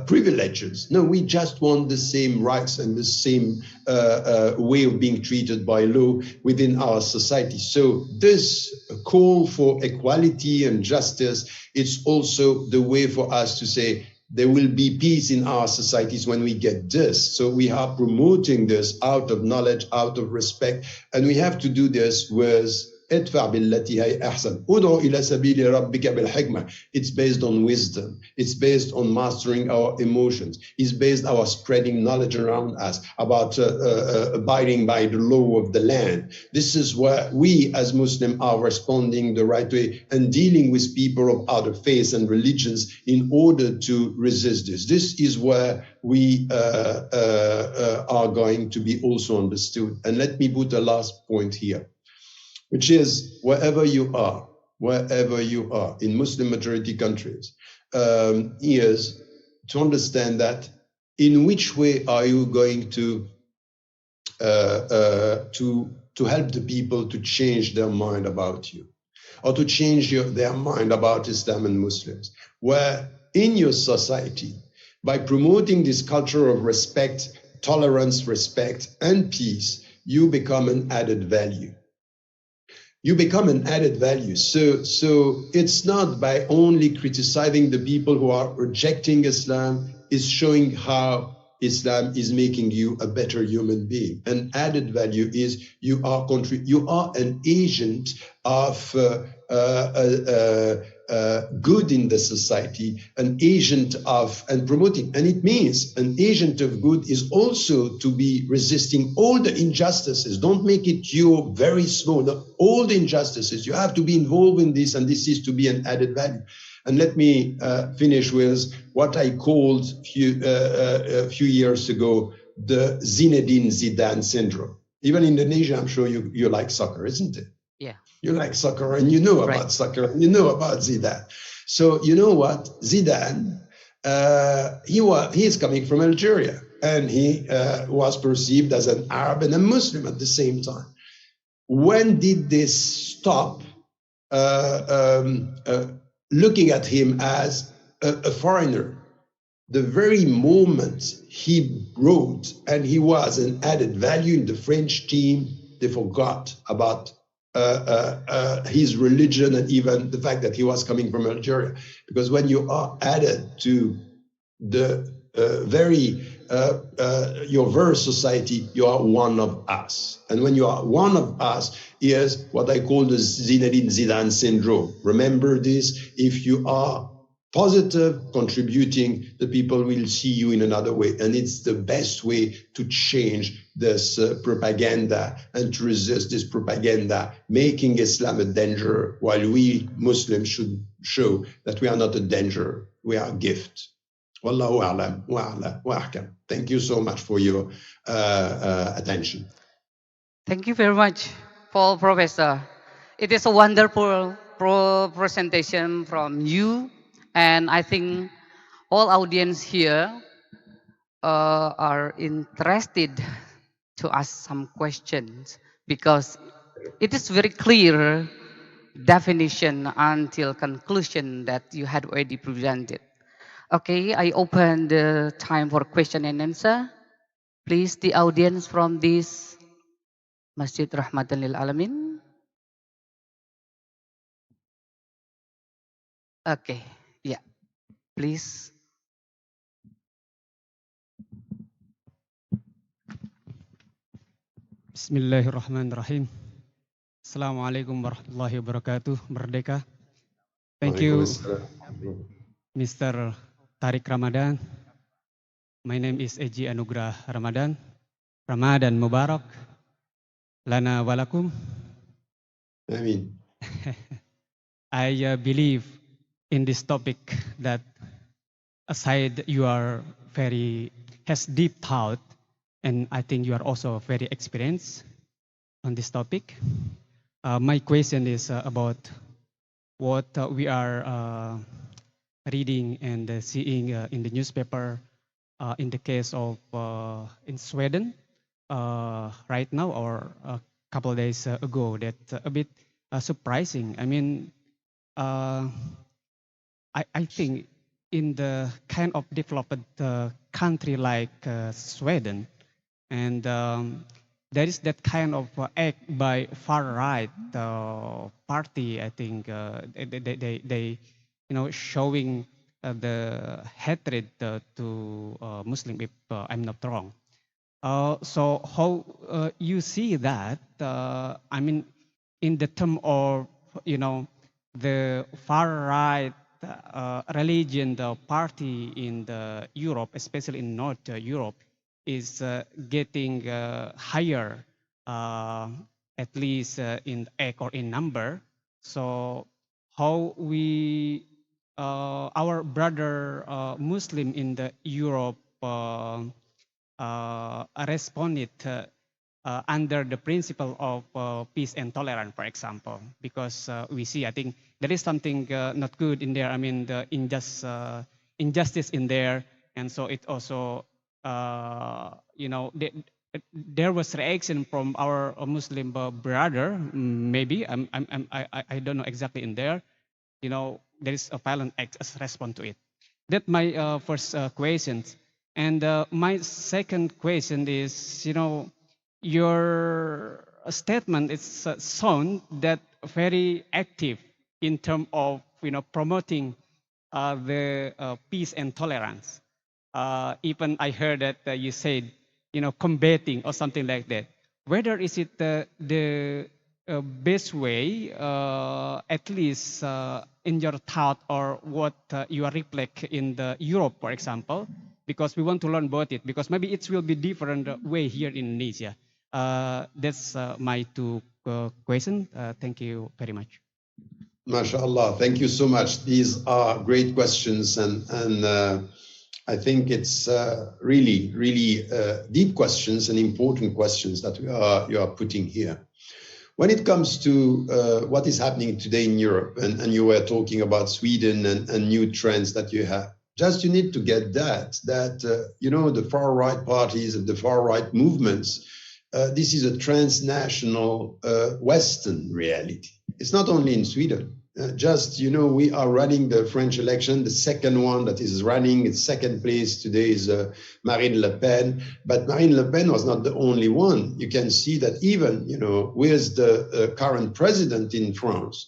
B: privileges. No, we just want the same rights and the same way of being treated by law within our society. So this call for equality and justice, it's also the way for us to say there will be peace in our societies when we get this. So we are promoting this out of knowledge, out of respect, and we have to do this with ادفع بالتي هي أحسن. ادعو إلى سبيل ربك بالحكمة. It's based on wisdom. It's based on mastering our emotions. It's based on our spreading knowledge around us about abiding by the law of the land. This is where we as Muslims are responding the right way and dealing with people of other faiths and religions in order to resist this. This is where we are going to be also understood. And let me put a last point here, which is wherever you are in Muslim majority countries, is to understand that in which way are you going to help the people to change their mind about you, or to change their mind about Islam and Muslims, where in your society, by promoting this culture of respect, tolerance, respect, and peace, you become an added value. You become an added value. So it's not by only criticizing the people who are rejecting Islam, it's showing how Islam is making you a better human being. An added value is you are an agent of good in the society, an agent of and promoting. And it means an agent of good is also to be resisting all the injustices. Don't make it you very small. No, all the injustices. You have to be involved in this, and this is to be an added value. And let me finish with what I called a few years ago the Zinedine Zidane syndrome. Even in Indonesia, I'm sure you like soccer, isn't it?
A: Yeah.
B: You like soccer and you know about soccer and you know about Zidane. So you know what? Zidane, he is coming from Algeria, and he was perceived as an Arab and a Muslim at the same time. When did this stop looking at him as a foreigner? The very moment he wrote and he was an added value in the French team, they forgot about his religion and even the fact that he was coming from Algeria. Because when you are added to the your very society, you are one of us. And when you are one of us, is what I call the Zinedine Zidane syndrome. Remember this: if you are positive, contributing, the people will see you in another way. And it's the best way to change this propaganda and to resist this propaganda, making Islam a danger, while we Muslims should show that we are not a danger, we are a gift. Wallahu a'lam wa a'la wa ahkam. Thank you so much for your attention.
A: Thank you very much, Paul Professor. It is a wonderful presentation from you, and I think all audience here are interested to ask some questions because it is very clear definition until conclusion that you had already presented. Okay, I open the time for question and answer. Please, the audience from this Masjid Rahmatan Lil Alamin. Okay, yeah, please.
C: Bismillahirrahmanirrahim. Assalamualaikum warahmatullahi wabarakatuh. Merdeka. Thank you,
B: Waalaikumsalam.
C: Mr. Tariq Ramadan. My name is Eji Anugrah Ramadan. Ramadan Mubarak. Lana walakum.
B: Ameen.
C: I believe in this topic that aside you are has deep thought, and I think you are also very experienced on this topic. My question is about what we are reading and seeing in the newspaper in the case of in Sweden right now or a couple of days ago. That's a bit surprising. I mean, I think in the kind of developed country like Sweden, and there is that kind of act by far right party. I think they showing the hatred to Muslim, if I'm not wrong. So how you see that? I mean, in the term of the far right religion, the party in the Europe, especially in North Europe, is getting higher, at least in egg or in number. So how we, our brother Muslim in the Europe responded under the principle of peace and tolerance, for example, because we see, I think there is something not good in there. I mean, the injustice in there, and so it also, there was reaction from our Muslim brother. Maybe I don't know exactly in there. There is a violent act as response to it. That's my first question. And my second question is, your statement is shown that very active in terms of promoting the peace and tolerance. Even I heard that you said combating or something like that. Whether is it the best way, at least in your thought or what you are reflect in the Europe, for example, because we want to learn about it, because maybe it will be different way here in Indonesia. That's my two questions. Thank you very much.
B: MashaAllah, thank you so much. These are great questions, and I think it's really, really deep questions and important questions that you are putting here. When it comes to what is happening today in Europe, and you were talking about Sweden and new trends that you have, just you need to get that the far right parties and the far right movements, this is a transnational Western reality. It's not only in Sweden. We are running the French election. The second one that is running in second place today is Marine Le Pen. But Marine Le Pen was not the only one. You can see that even, with the current president in France,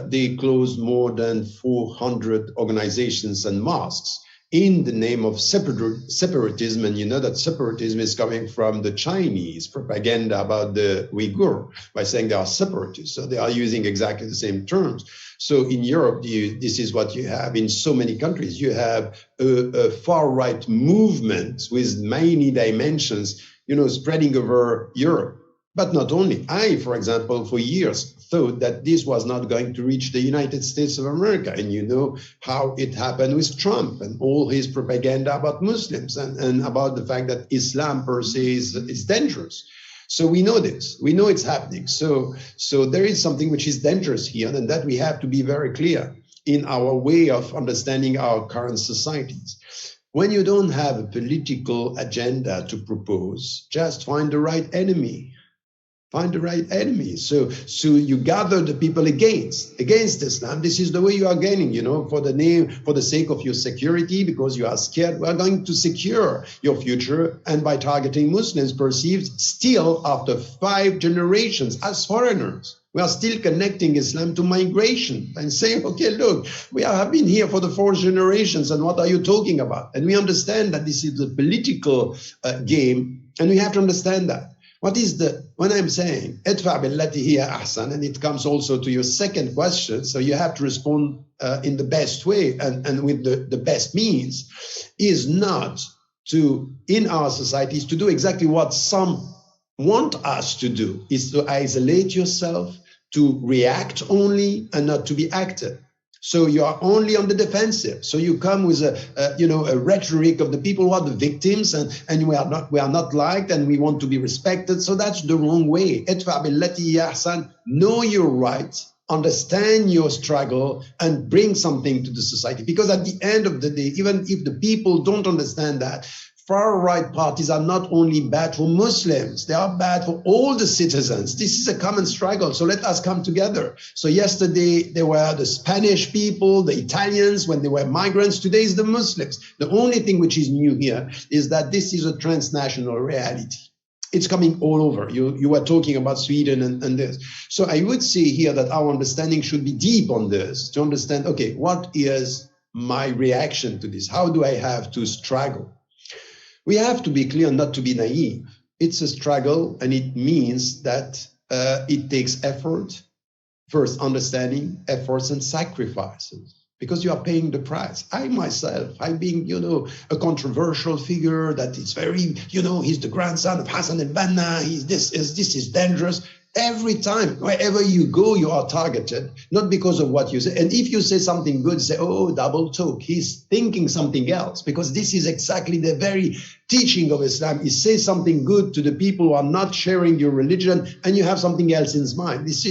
B: they closed more than 400 organizations and mosques in the name of separatism. And you know that separatism is coming from the Chinese propaganda about the Uyghur by saying they are separatists. So they are using exactly the same terms. So in Europe, this is what you have in so many countries. You have a far-right movement with many dimensions, spreading over Europe. But not only. I, for example, for years thought that this was not going to reach the United States of America. And you know how it happened with Trump and all his propaganda about Muslims and about the fact that Islam per se is dangerous. So we know this. We know it's happening. So there is something which is dangerous here, and that we have to be very clear. in our way of understanding our current societies. When you don't have a political agenda to propose, just find the right enemy. Find the right enemy. So you gather the people against Islam. This is the way you are gaining, for the sake of your security, because you are scared. We are going to secure your future, and by targeting Muslims perceived still after 5 generations as foreigners. We are still connecting Islam to migration and saying, okay, look, we have been here for the 4th generations, and what are you talking about? And we understand that this is a political game, and we have to understand that. When I'm saying, ادفع بالتي هي أحسن, and it comes also to your second question, so you have to respond in the best way and with the best means, is not to, in our societies, to do exactly what some want us to do, is to isolate yourself, to react only and not to be active. So you are only on the defensive. So you come with a rhetoric of the people who are the victims, and we are not liked, and we want to be respected. So that's the wrong way. ادفع بالتي هي أحسن. Know your rights, understand your struggle, and bring something to the society. Because at the end of the day, even if the people don't understand that, far-right parties are not only bad for Muslims, they are bad for all the citizens. This is a common struggle, so let us come together. So yesterday, there were the Spanish people, the Italians, when they were migrants. Today is the Muslims. The only thing which is new here is that this is a transnational reality. It's coming all over. You were talking about Sweden and this. So I would say here that our understanding should be deep on this, to understand, okay, what is my reaction to this? How do I have to struggle? We have to be clear, not to be naive. It's a struggle, and it means that it takes effort, first understanding, efforts, and sacrifices, because you are paying the price. I myself, I being, a controversial figure that is very, he's the grandson of Hassan al-Banna, this is dangerous. Every time, wherever you go, you are targeted, not because of what you say. And if you say something good, say, oh, double talk. He's thinking something else, because this is exactly the very teaching of Islam. He says something good to the people who are not sharing your religion, and you have something else in his mind. This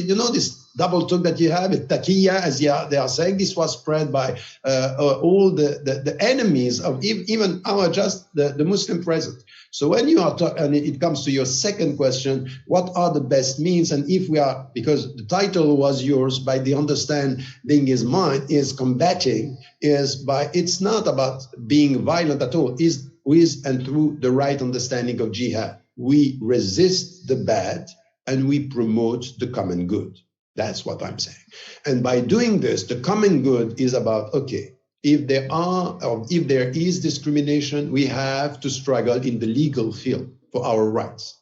B: double talk that you have, taqiyya, as they are saying, this was spread by all the enemies of even the Muslim present. So when you are and it comes to your second question, what are the best means? And if we are, because the title was yours, by the understanding is mine, is combating, it's not about being violent at all, is with and through the right understanding of jihad. We resist the bad and we promote the common good. That's what I'm saying. And by doing this, the common good is about, okay, if there is discrimination, we have to struggle in the legal field for our rights.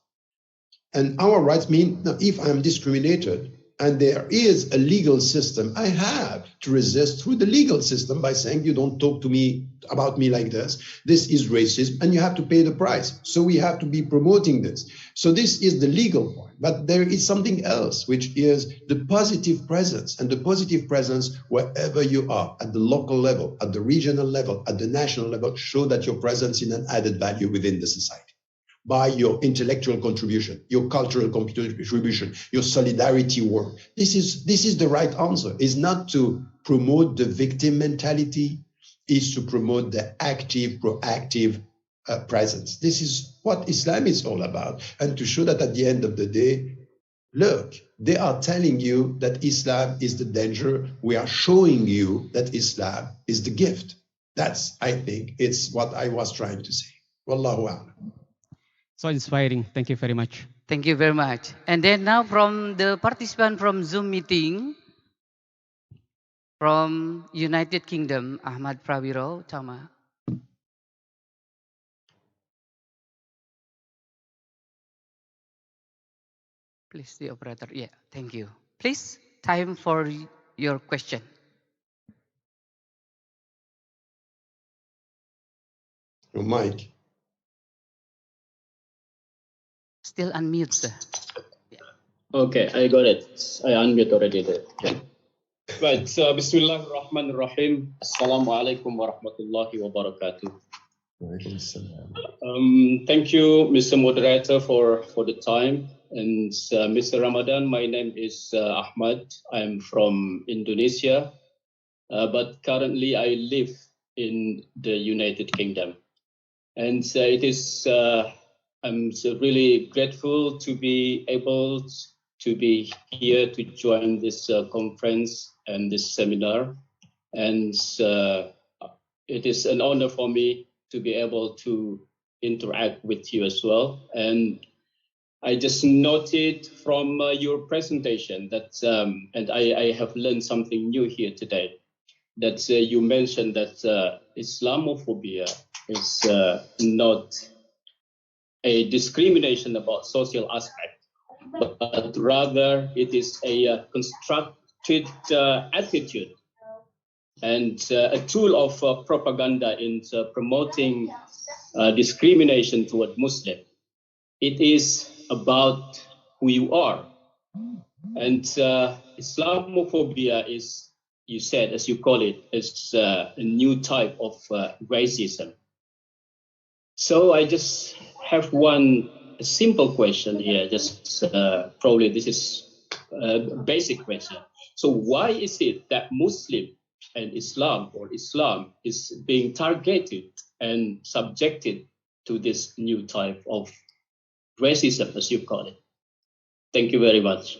B: And our rights mean, if I'm discriminated and there is a legal system, I have to resist through the legal system by saying, you don't talk to me about me like this. This is racism, and you have to pay the price. So we have to be promoting this. So this is the legal point. But there is something else, which is the positive presence. And the positive presence, wherever you are, at the local level, at the regional level, at the national level, show that your presence is an added value within the society. By your intellectual contribution, your cultural contribution, your solidarity work. This is the right answer. Is not to promote the victim mentality, is to promote the active, proactive presence. This is what Islam is all about. And to show that at the end of the day, look, they are telling you that Islam is the danger. We are showing you that Islam is the gift. That's, I think, it's what I was trying to say. Wallahu a'lam.
C: So inspiring. Thank you very much.
A: Thank you very much. And then now from the participant from Zoom meeting, from United Kingdom, Ahmad Prawiro Tama. Please, the operator. Yeah, thank you. Please, time for your question.
B: Your mic.
A: Still unmute, sir.
D: Yeah. Okay, I got it. I unmute already there. Yeah. Right, Bismillahirrahmanirrahim. Assalamualaikum warahmatullahi wabarakatuh. Thank you, Mr. Moderator, for the time. And Mr. Ramadan, my name is Ahmad. I'm from Indonesia. but currently I live in the United Kingdom. And it is, I'm so really grateful to be able to be here to join this conference and this seminar. And it is an honor for me to be able to interact with you as well. And I just noted from your presentation that, and I have learned something new here today, that you mentioned that Islamophobia is not a discrimination about social aspect, but rather it is a constructed attitude and a tool of propaganda in promoting discrimination toward Muslim. It is about who you are. And Islamophobia is, you said, as you call it, is a new type of racism. So I just have one simple question here, just probably this is a basic question. So why is it that Muslim and Islam or Islam is being targeted and subjected to this new type of racism, as you call it? Thank you very much.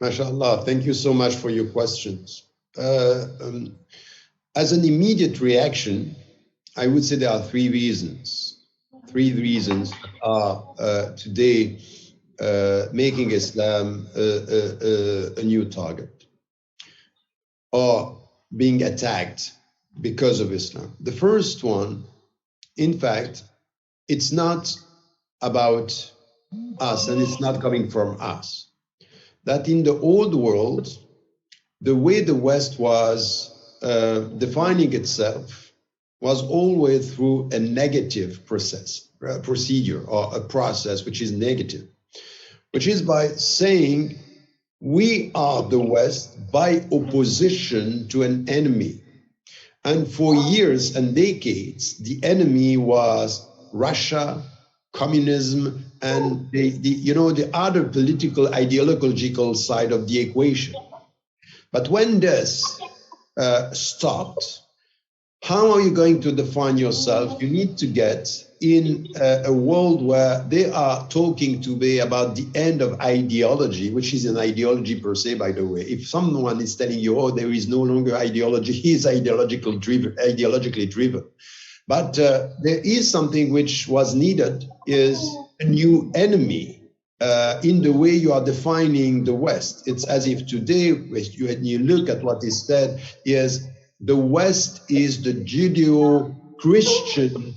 B: MashaAllah, thank you so much for your questions. As an immediate reaction, I would say there are three reasons. Three reasons are today making Islam a new target or being attacked because of Islam. The first one, in fact, it's not about us and it's not coming from us. That in the old world, the way the West was defining itself was always through a negative procedure or a process which is negative, which is by saying we are the West by opposition to an enemy. And for years and decades, the enemy was Russia, communism, and the other political ideological side of the equation. But when this stopped, how are you going to define yourself? You need to get in a world where they are talking today about the end of ideology, which is an ideology per se, by the way. If someone is telling you, oh, there is no longer ideology, he is ideologically driven. But there is something which was needed, is a new enemy in the way you are defining the West. It's as if today, when you look at what is said, is the West is the Judeo-Christian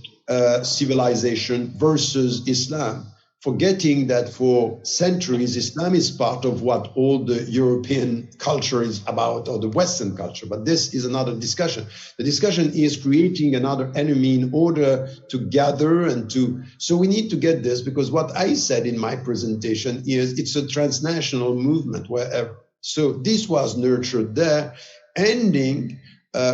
B: civilization versus Islam, forgetting that for centuries, Islam is part of what all the European culture is about, or the Western culture. But this is another discussion. The discussion is creating another enemy in order to gather and to, so we need to get this, because what I said in my presentation is it's a transnational movement wherever. So this was nurtured there, ending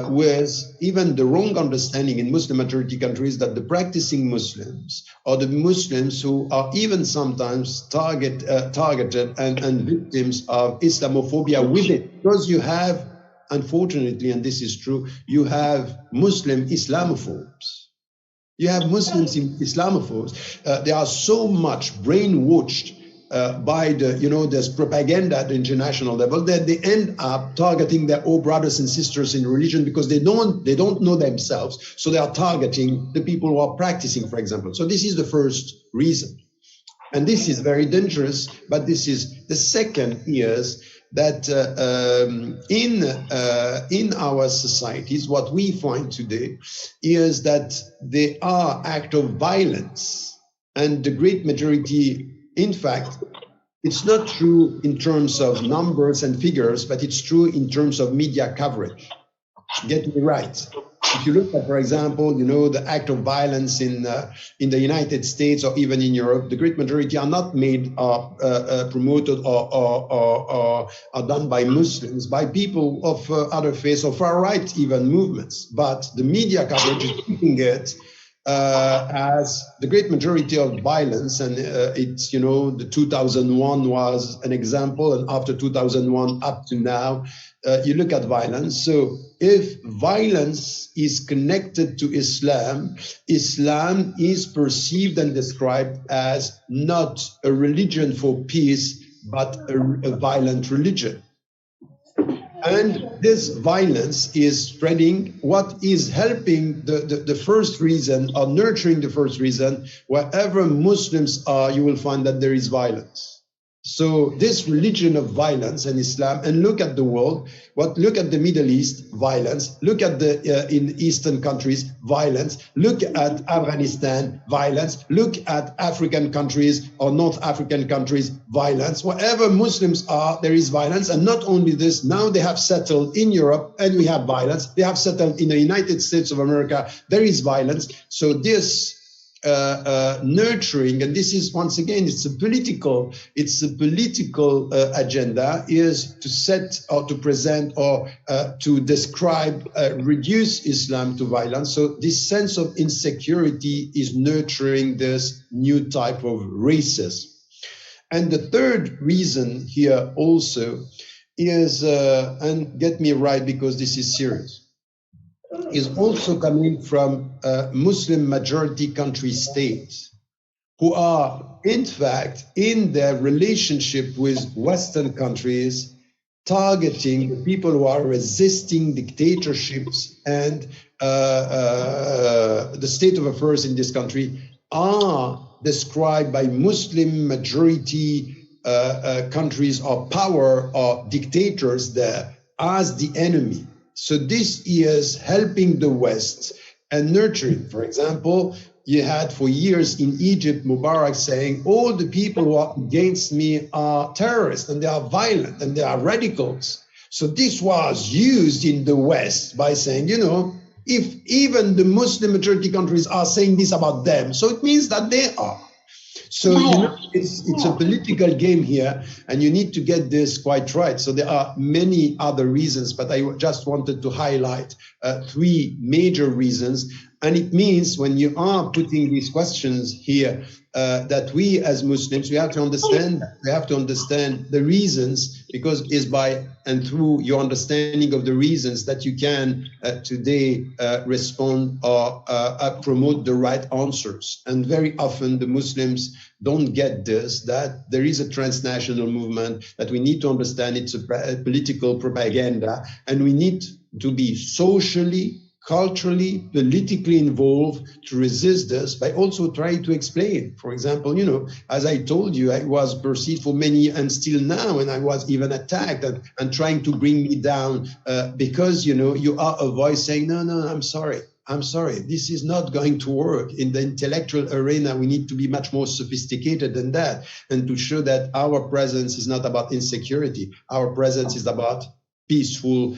B: with even the wrong understanding in Muslim majority countries that the practicing Muslims or the Muslims who are even sometimes targeted and victims of Islamophobia with it. Because you have, unfortunately, and this is true, you have Muslim Islamophobes. You have Muslims Islamophobes. They are so much brainwashed by the, there's propaganda at the international level that they end up targeting their own brothers and sisters in religion because they don't know themselves. So they are targeting the people who are practicing, for example. So this is the first reason. And this is very dangerous, but this is the second is that in our societies, what we find today is that there are acts of violence, and the great majority. In fact, it's not true in terms of numbers and figures, but it's true in terms of media coverage. Get me right. If you look at, for example, the act of violence in the United States or even in Europe, the great majority are not made or promoted or are done by Muslims, by people of other faiths or far right even movements. But the media coverage is keeping it as the great majority of violence, and it's, the 2001 was an example, and after 2001 up to now, you look at violence. So if violence is connected to Islam, Islam is perceived and described as not a religion for peace, but a violent religion. And this violence is spreading. What is helping the first reason, or nurturing the first reason, wherever Muslims are, you will find that there is violence. So this religion of violence and Islam, and look at the world, look at the Middle East, violence, look at the in Eastern countries, violence, look at Afghanistan, violence, look at African countries or North African countries, violence. Wherever Muslims are, there is violence. And not only this, now they have settled in Europe and we have violence. They have settled in the United States of America, there is violence. So this nurturing, and this is once again, it's a political agenda, is to set or to present or to describe, reduce Islam to violence. So this sense of insecurity is nurturing this new type of racism. And the third reason here also is, and get me right because this is serious, is also coming from Muslim majority country states who are, in fact, in their relationship with Western countries, targeting the people who are resisting dictatorships, and the state of affairs in this country are described by Muslim majority countries or power or dictators there as the enemy. So this is helping the West and nurturing. For example, you had for years in Egypt Mubarak saying all the people who are against me are terrorists and they are violent and they are radicals. So this was used in the West by saying, you know, if even the Muslim majority countries are saying this about them, so it means that they are. So you know, it's a political game here, and you need to get this quite right. So there are many other reasons, but I just wanted to highlight three major reasons. And it means when you are putting these questions here, that we as Muslims, we have to understand the reasons, because it's by and through your understanding of the reasons that you can today respond or promote the right answers. And very often the Muslims don't get this, that there is a transnational movement, that we need to understand it's a political propaganda, and we need to be socially, culturally, politically involved to resist this by also trying to explain. For example, you know, as I told you, I was perceived for many and still now, and I was even attacked and trying to bring me down because, you know, you are a voice saying, no, I'm sorry. This is not going to work. In the intellectual arena, we need to be much more sophisticated than that, and to show that our presence is not about insecurity. Our presence is about peaceful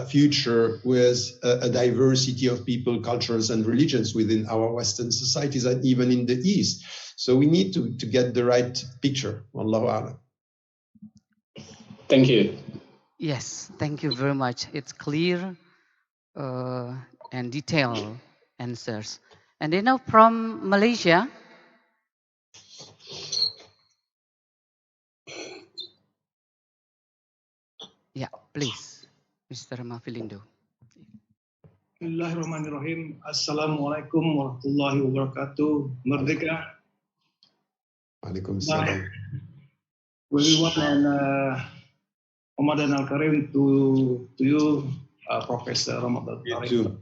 B: future with a diversity of people, cultures, and religions within our Western societies and even in the East. So we need to get the right picture. Wallahu a'lam.
D: Thank you.
A: Yes, thank you very much. It's clear and detailed answers. And you know, from Malaysia. Yeah, please, Mr. Mafilindo.
E: Bismillahirrahmanirrahim. Assalamualaikum warahmatullahi wabarakatuh. Merdeka.
B: Waalaikumsalam.
E: Everyone, and Ramadan al-Karim to you, Professor Ramadan.
B: You too.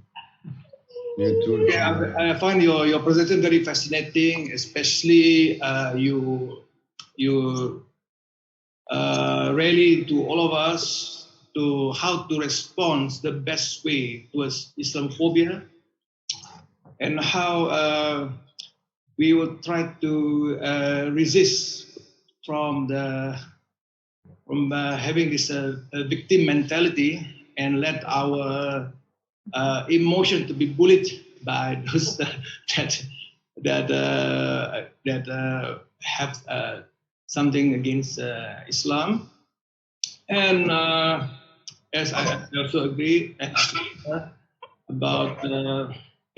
B: You too.
E: Yeah, I find your presentation very fascinating, especially you really to all of us to how to respond the best way towards Islamophobia, and how we will try to resist from having this victim mentality, and let our emotion to be bullied by those that have something against Islam. And as I also agree about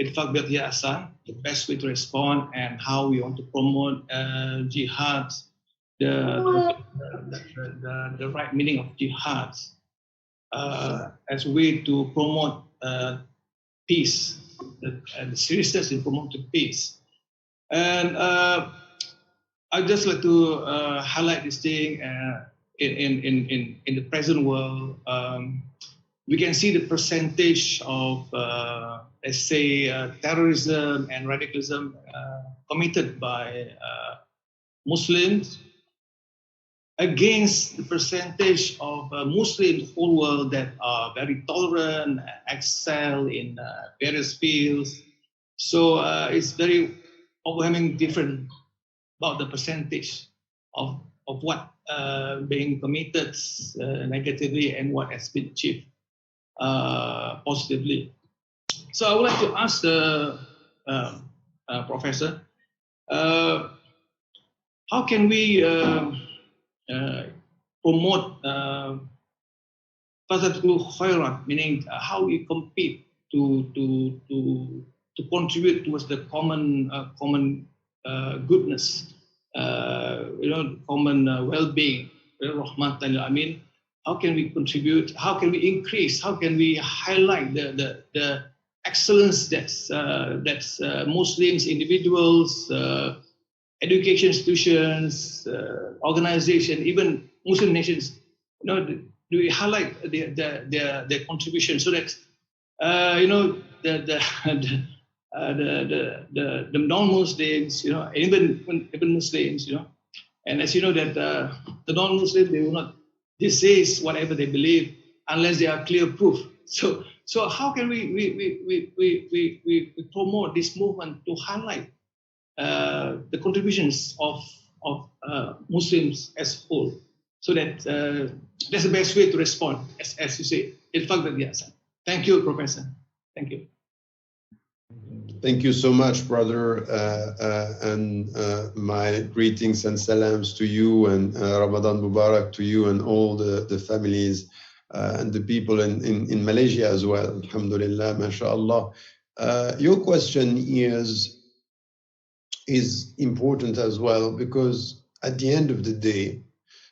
E: Itfaq Bil Ya'san, the best way to respond, and how we want to promote jihad, the right meaning of jihad. as a way to promote peace, and the seriousness in promoting peace. And I'd just like to highlight this thing in the present world. We can see the percentage of, let's say, terrorism and radicalism committed by Muslims against the percentage of Muslims in the whole world that are very tolerant, excel in various fields. So it's very overwhelming different about the percentage of what being committed negatively and what has been achieved positively. So I would like to ask the professor, how can we promote Fasatul Khairat, meaning how we compete to contribute towards the common goodness, common well-being, rahmatan lil alamin. How can we contribute? How can we increase? How can we highlight the excellence that's Muslims, individuals, education institutions, organizations, even Muslim nations? Do we highlight their contribution so that the non-Muslims, even Muslims, and as you know that the non-Muslims, they will not disease whatever they believe unless they are clear proof. So how can we promote this movement to highlight the contributions of Muslims as a whole, so that that's the best way to respond, as you say. In fact, yes. Thank you, Professor. Thank you.
B: Thank you so much, brother, and my greetings and salams to you, and Ramadan Mubarak to you and all the families and the people in Malaysia as well. Alhamdulillah, mashallah. Your question is important as well, because at the end of the day,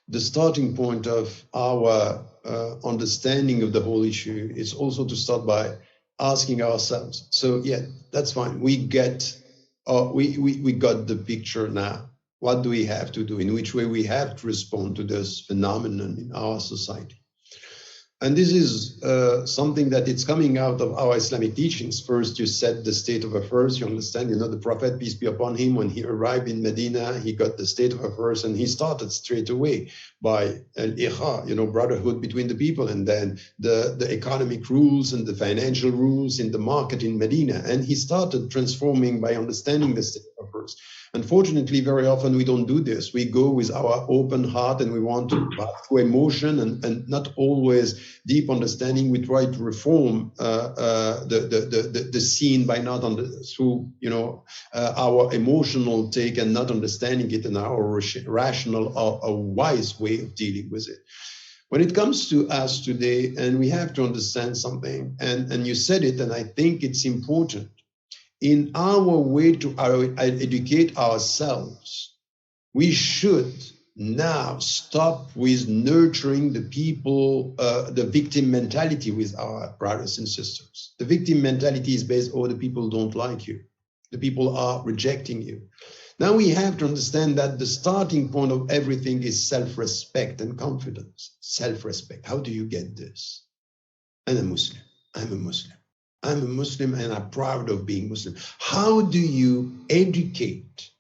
B: the starting point of our understanding of the whole issue is also to start by asking ourselves. So yeah, that's fine. We got the picture now. What do we have to do? In which way we have to respond to this phenomenon in our society? And this is something that it's coming out of our Islamic teachings. First, you set the state of affairs. You understand, the Prophet, peace be upon him, when he arrived in Medina, he got the state of affairs, and he started straight away by al-ikha, brotherhood between the people, and then the economic rules and the financial rules in the market in Medina. And he started transforming by understanding the state of affairs. Unfortunately, very often we don't do this. We go with our open heart and we want to pass through emotion and not always deep understanding. We try to reform the scene by not through our emotional take and not understanding it in our rational or a wise way of dealing with it. When it comes to us today, and we have to understand something, and you said it, and I think it's important. In our way to educate ourselves, we should now stop with nurturing the people, the victim mentality with our brothers and sisters. The victim mentality is based, the people don't like you. The people are rejecting you. Now we have to understand that the starting point of everything is self-respect and confidence. Self-respect. How do you get this? I'm a Muslim. I'm a Muslim. I'm a Muslim and I'm proud of being Muslim. How do you educate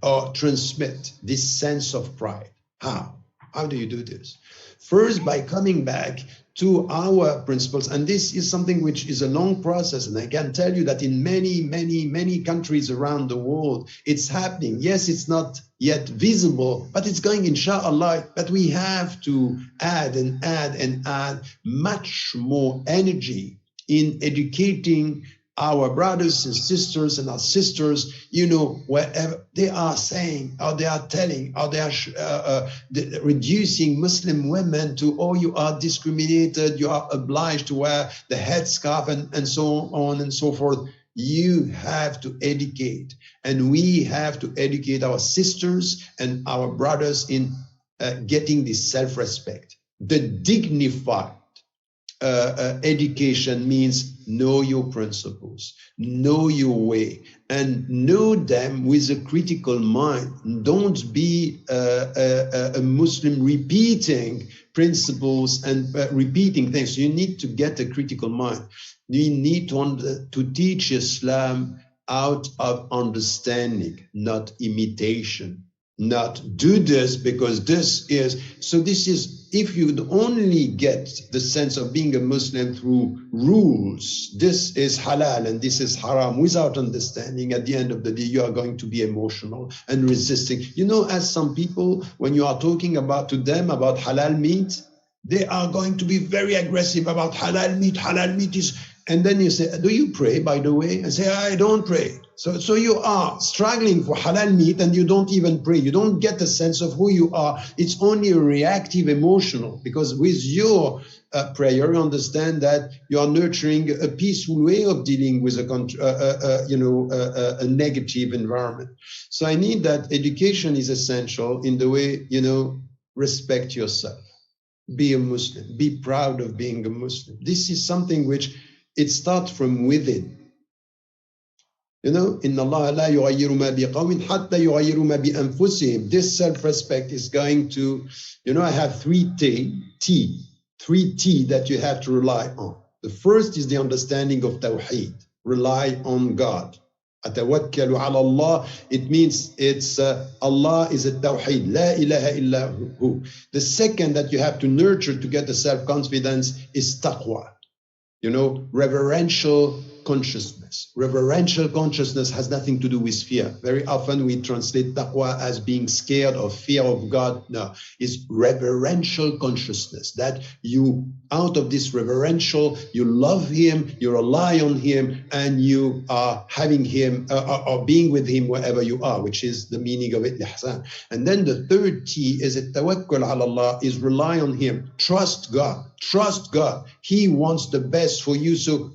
B: or transmit this sense of pride? How? How do you do this? First, by coming back to our principles. And this is something which is a long process. And I can tell you that in many, many, many countries around the world, it's happening. Yes, it's not yet visible, but it's going, inshallah. But we have to add and add and add much more energy in educating our brothers and sisters and our sisters, wherever they are saying, or they are telling, or they are reducing Muslim women to, you are discriminated, you are obliged to wear the headscarf and so on and so forth. You have to educate, and we have to educate our sisters and our brothers in getting this self-respect, the dignified education means know your principles, know your way, and know them with a critical mind. Don't be a Muslim repeating principles and repeating things. You need to get a critical mind. You need to teach Islam out of understanding, not imitation. Not do this because this is, so this is, if you only get the sense of being a Muslim through rules, this is halal and this is haram, without understanding, at the end of the day, you are going to be emotional and resisting. You know, as some people, when you are talking to them about halal meat, they are going to be very aggressive about halal meat is, and then you say, do you pray, by the way? And say, I don't pray. So you are struggling for halal meat and you don't even pray. You don't get a sense of who you are. It's only a reactive emotional, because with your prayer, you understand that you are nurturing a peaceful way of dealing with a negative environment. So I need that education is essential in the way, respect yourself. Be a Muslim. Be proud of being a Muslim. This is something which it starts from within. إِنَّ اللَّهَ لَا يُغَيِّرُ مَا بِقَوْمٍ حَتَّى يُغَيِّرُوا مَا بِأَنفُسِهِمْ. This self-respect is going to, I have three T that you have to rely on. The first is the understanding of Tawheed. Rely on God. أَتَوَكَّلُ عَلَى اللَّهِ. It means Allah is a Tawheed. لَا إِلَهَ إِلَّا هُ. The second that you have to nurture to get the self-confidence is taqwa. Reverential consciousness. Reverential consciousness has nothing to do with fear. Very often we translate taqwa as being scared or fear of God. No, it's reverential consciousness, that you, out of this reverential, you love him, you rely on him, and you are having him or being with him wherever you are, which is the meaning of it, ihsan. And then the third T is tawakkul ala Allah, is rely on him. Trust God. Trust God. He wants the best for you. So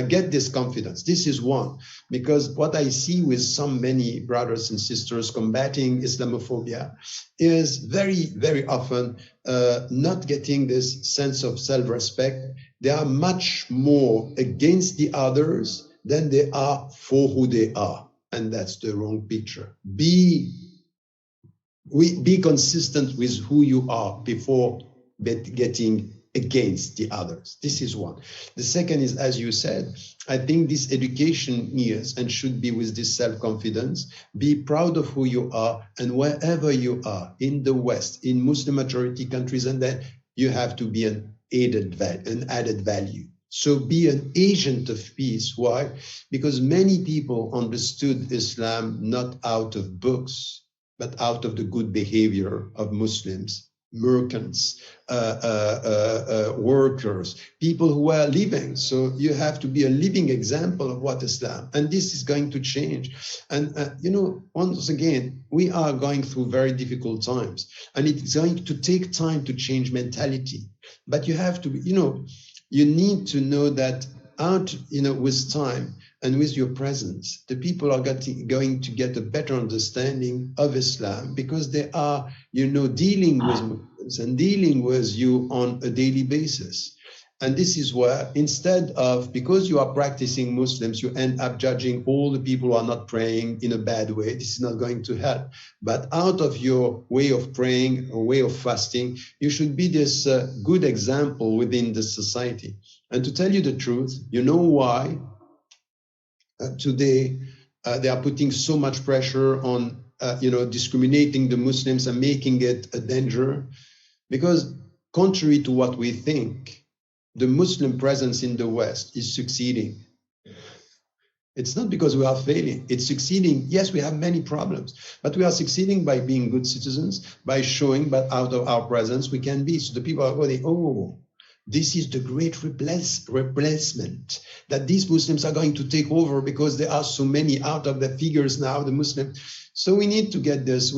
B: get this confidence. This is one, because what I see with many brothers and sisters combating Islamophobia is very, very often not getting this sense of self-respect. They are much more against the others than they are for who they are. And that's the wrong picture. Be consistent with who you are before getting against the others. This is one. The second is, as you said, I think this education is and should be with this self-confidence. Be proud of who you are, and wherever you are, in the West, in Muslim majority countries, and then you have to be an added value. So be an agent of peace. Why? Because many people understood Islam not out of books, but out of the good behavior of Muslims, merchants, workers, people who are living. So you have to be a living example of what Islam, and this is going to change. And once again, we are going through very difficult times, and it's going to take time to change mentality. But you have to, you need to know that with time and with your presence, the people are going to get a better understanding of Islam, because they are, dealing with Muslims and dealing with you on a daily basis. And this is where, instead of, because you are practicing Muslims, you end up judging all the people who are not praying in a bad way. This is not going to help. But out of your way of praying or way of fasting, you should be this good example within the society. And to tell you the truth, you know why today they are putting so much pressure on, discriminating the Muslims and making it a danger? Because contrary to what we think, the Muslim presence in the West is succeeding. It's not because we are failing, it's succeeding. Yes, we have many problems, but we are succeeding by being good citizens, by showing that out of our presence we can be. So the people are going, oh, this is the great replacement, that these Muslims are going to take over because there are so many out of the figures now, the Muslims. So we need to get this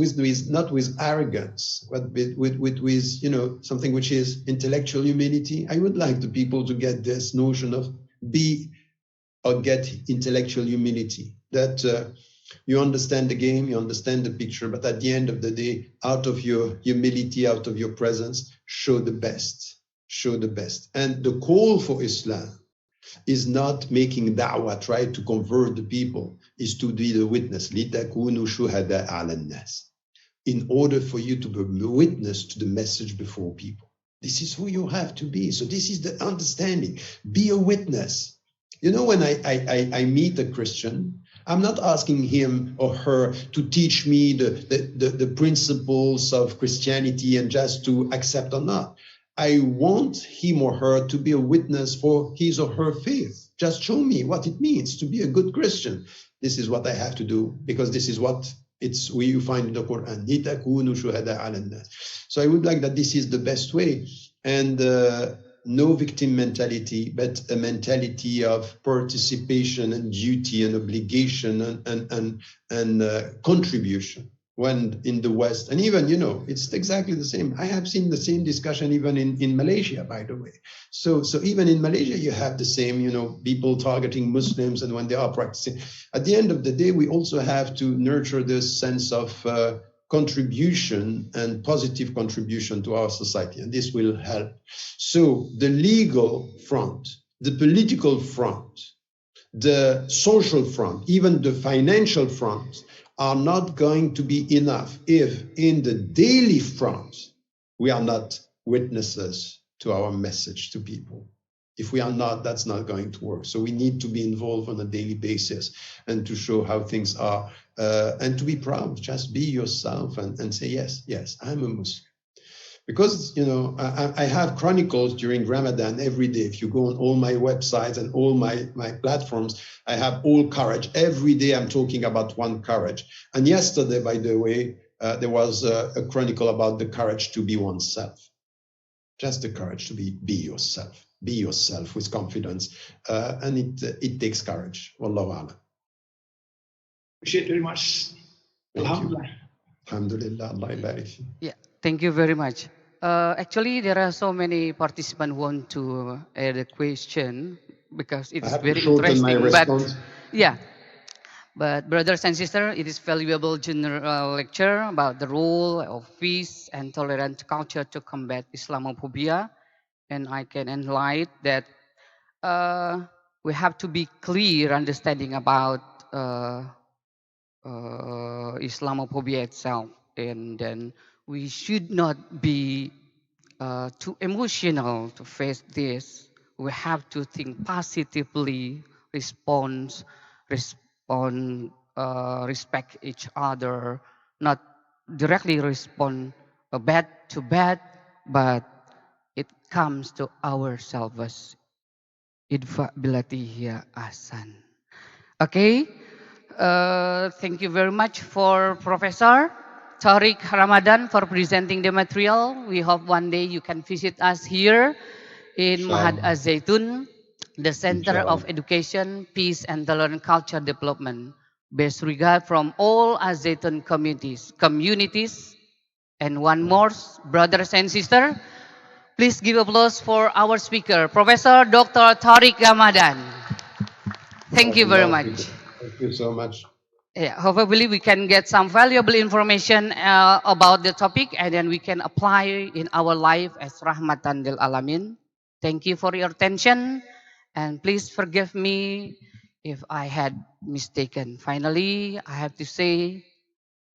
B: not with arrogance, but with something which is intellectual humility. I would like the people to get this notion of get intellectual humility, that you understand the game, you understand the picture, but at the end of the day, out of your humility, out of your presence, show the best. show the best. And the call for Islam is not making da'wah, try to convert the people, is to be the witness. لِتَكُونُوا شُهَدَاءَ عَلَى النَّاسِ. In order for you to be a witness to the message before people. This is who you have to be. So this is the understanding. Be a witness. You know, when I meet a Christian, I'm not asking him or her to teach me the principles of Christianity and just to accept or not. I want him or her to be a witness for his or her faith. Just show me what it means to be a good Christian. This is what I have to do, because this is what it's where you find in the Quran. لِتَكُونُوا شُهَدَاءَ عَلَى النَّاسِ. So I would like that this is the best way. And no victim mentality, but a mentality of participation and duty and obligation and contribution. When in the West, and even, you know, it's exactly the same. I have seen the same discussion even in Malaysia, by the way. So even in Malaysia, you have the same, you know, people targeting Muslims, and when they are practicing. At the end of the day, we also have to nurture this sense of contribution and positive contribution to our society, and this will help. So the legal front, the political front, the social front, even the financial front are not going to be enough if in the daily front we are not witnesses to our message to people. If we are not, that's not going to work. So we need to be involved on a daily basis and to show how things are and to be proud. Just be yourself and say, yes, I'm a Muslim. Because, you know, I have chronicles during Ramadan every day. If you go on all my websites and all my platforms, I have all courage. Every day I'm talking about one courage. And yesterday, by the way, there was a chronicle about the courage to be oneself. Just the courage to be yourself. Be yourself with confidence. And it takes courage. Wallahu a'lam.
E: Appreciate very much. Alhamdulillah.
B: Alhamdulillah. Allah barik.
A: Yeah, thank you very much. Actually, there are so many participants who want to add a question because it is very interesting. But yeah, but brothers and sisters, it is valuable general lecture about the role of peace and tolerant culture to combat Islamophobia, and I can enlighten that we have to be clear understanding about Islamophobia itself, and then we should not be too emotional to face this. We have to think positively, respect each other, not directly respond bad to bad, but it comes to ourselves. Idfa bilati hiya ahsan. Okay. Thank you very much for Professor Tariq Ramadan for presenting the material. We hope one day you can visit us here in Mahad Az-Zaitun, the Center of Education, Peace and Tolerant Culture Development. Best regard from all Az-Zaitun communities. And one more, brothers and sisters, please give applause for our speaker, Professor Dr. Tariq Ramadan. Thank you very much.
B: Thank you so much.
A: Yeah, hopefully we can get some valuable information about the topic, and then we can apply in our life as rahmatan lil alamin. Thank you for your attention, and please forgive me if I had mistaken. Finally, I have to say,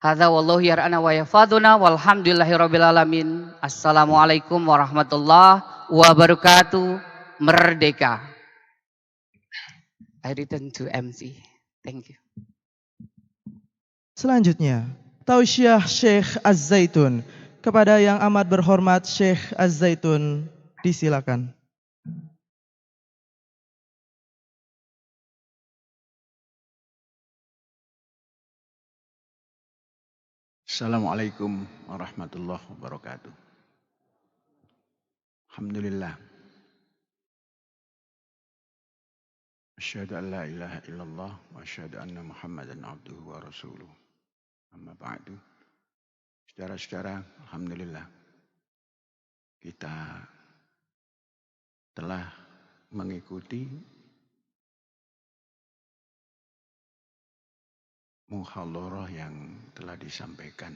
A: hadza wallahu yar'ana wa yafaduna walhamdulillahi rabbil alamin. Assalamualaikum warahmatullahi wabarakatuh. Merdeka. I return to MC. Thank you.
F: Selanjutnya, tausiah Syekh Az-Zaitun. Kepada yang amat berhormat Syekh Az-Zaitun, disilakan.
G: Assalamualaikum warahmatullahi wabarakatuh. Alhamdulillah. Asyhadu an la ilaha illallah wa asyhadu anna Muhammadan abduhu wa rasuluh. Amma ba'du. Saudara-saudara, alhamdulillah. Kita telah mengikuti muhadharah yang telah disampaikan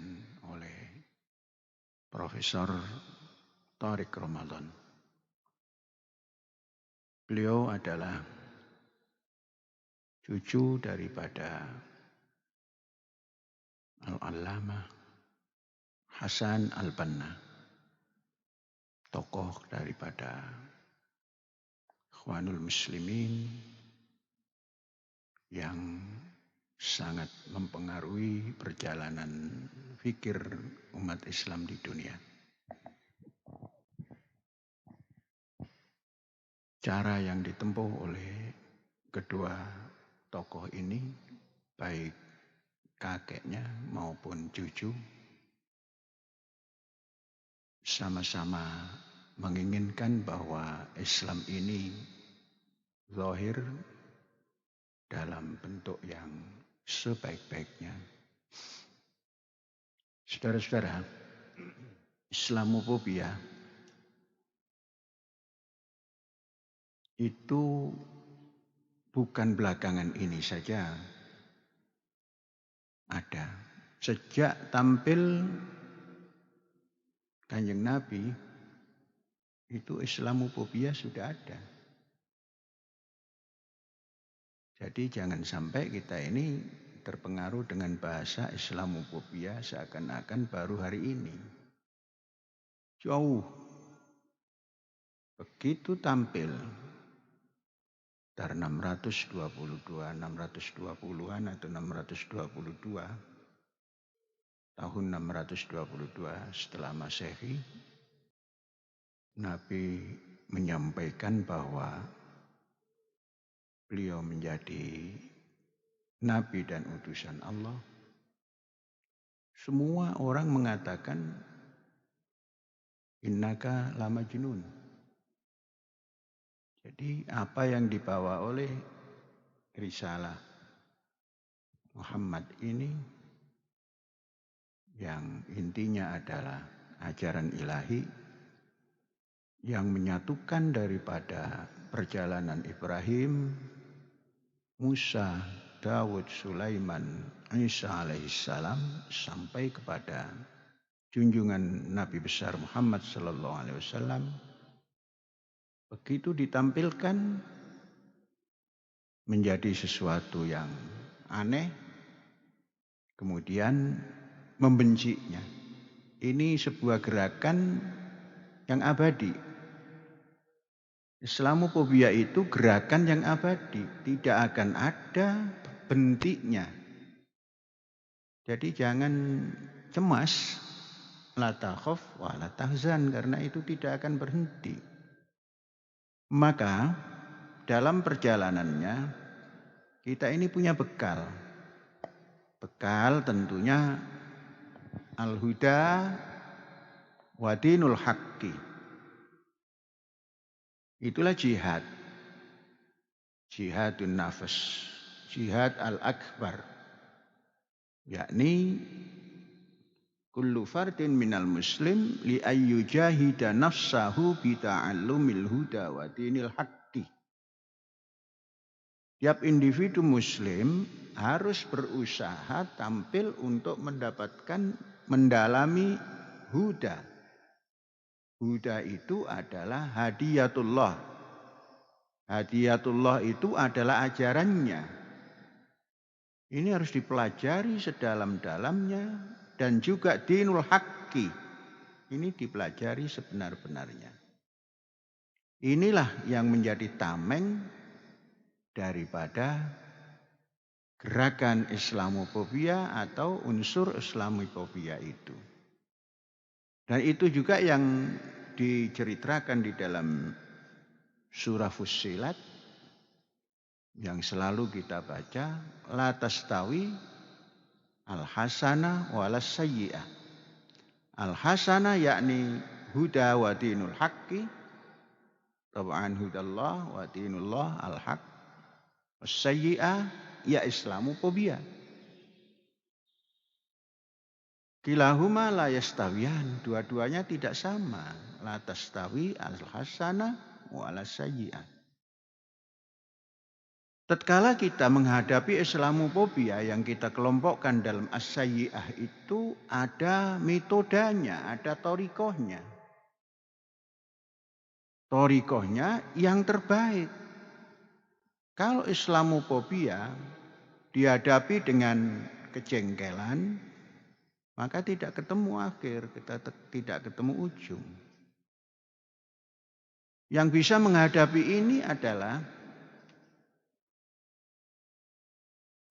G: oleh Profesor Tariq Ramadan Beliau adalah cucu daripada Al-Allamah Hasan Al-Banna, tokoh daripada Ikhwanul Muslimin yang sangat mempengaruhi perjalanan fikir umat Islam di dunia. Cara yang ditempuh oleh kedua tokoh ini, baik kakeknya maupun cucu, sama-sama menginginkan bahwa Islam ini zahir dalam bentuk yang sebaik-baiknya. Saudara-saudara, Islamofobia itu bukan belakangan ini saja ada. Sejak tampil Kanjeng Nabi, itu Islamofobia sudah ada. Jadi jangan sampai kita ini terpengaruh dengan bahasa Islamofobia seakan-akan baru hari ini. Jauh. Begitu tampil dari 622, 620-an atau 622, tahun 622 setelah Masehi, Nabi menyampaikan bahwa beliau menjadi Nabi dan utusan Allah. Semua orang mengatakan innaka lamajnun. Jadi apa yang dibawa oleh risalah Muhammad ini yang intinya adalah ajaran ilahi yang menyatukan daripada perjalanan Ibrahim, Musa, Daud, Sulaiman, Isa alaihissalam sampai kepada junjungan Nabi besar Muhammad sallallahu alaihi wasallam. Begitu ditampilkan menjadi sesuatu yang aneh, kemudian membencinya. Ini sebuah gerakan yang abadi. Islamofobia itu gerakan yang abadi, tidak akan ada bentiknya. Jadi jangan cemas, la takhaf wa la tahzan, karena itu tidak akan berhenti. Maka dalam perjalanannya kita ini punya bekal. Bekal tentunya al-huda wa dinul haqqi. Itulah jihad. Jihadun nafas. Jihad al-akbar. Yakni kullu fardin minal muslim li ayyujahida nafsahu bi ta'allumil huda wa dinil haqqi. Tiap individu muslim harus berusaha tampil untuk mendapatkan, mendalami huda. Huda itu adalah hadiyatullah. Hadiyatullah itu adalah ajarannya. Ini harus dipelajari sedalam-dalamnya. Dan juga dinul haqqi. Ini dipelajari sebenar-benarnya. Inilah yang menjadi tameng daripada gerakan Islamofobia atau unsur Islamofobia itu. Dan itu juga yang diceritakan di dalam surah Fussilat yang selalu kita baca, la tastawi al-hasanah walas sayyi'ah. Al-hasanah yakni huda wa dinul haqqi. Tab'an hudallah wa dinullah al-haq. As-sayyi'ah ya Islamofobia. Kilahuma la yastawiyan. Dua-duanya tidak sama. La tastawi al-hasanah walas sayyi'ah. Tatkala kita menghadapi Islamofobia yang kita kelompokkan dalam as-sayyi'ah itu ada metodenya, ada thariqahnya. Tariqahnya yang terbaik. Kalau Islamofobia dihadapi dengan kejengkelan, maka tidak ketemu akhir, kita tidak ketemu ujung. Yang bisa menghadapi ini adalah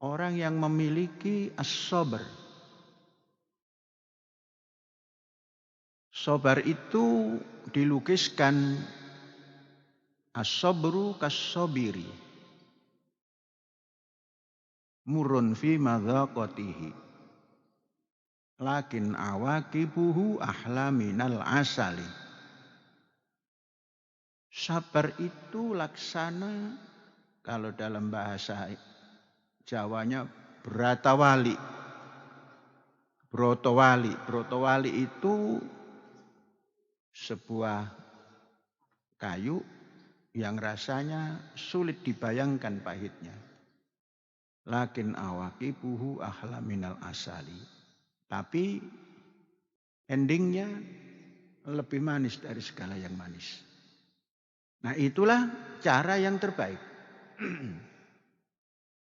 G: orang yang memiliki as-sabr. Sabar itu dilukiskan as-sabru kas-sabiri. Murun fi madzaqatihi. Lakin awaqibuhu ahla minal asali. Sabar itu laksana, kalau dalam bahasa Jawanya bratawali. Brotowali. Brotowali itu sebuah kayu yang rasanya sulit dibayangkan pahitnya. Lakin awaqibuhu ahla minal asali. Tapi endingnya lebih manis dari segala yang manis. Nah, itulah cara yang terbaik.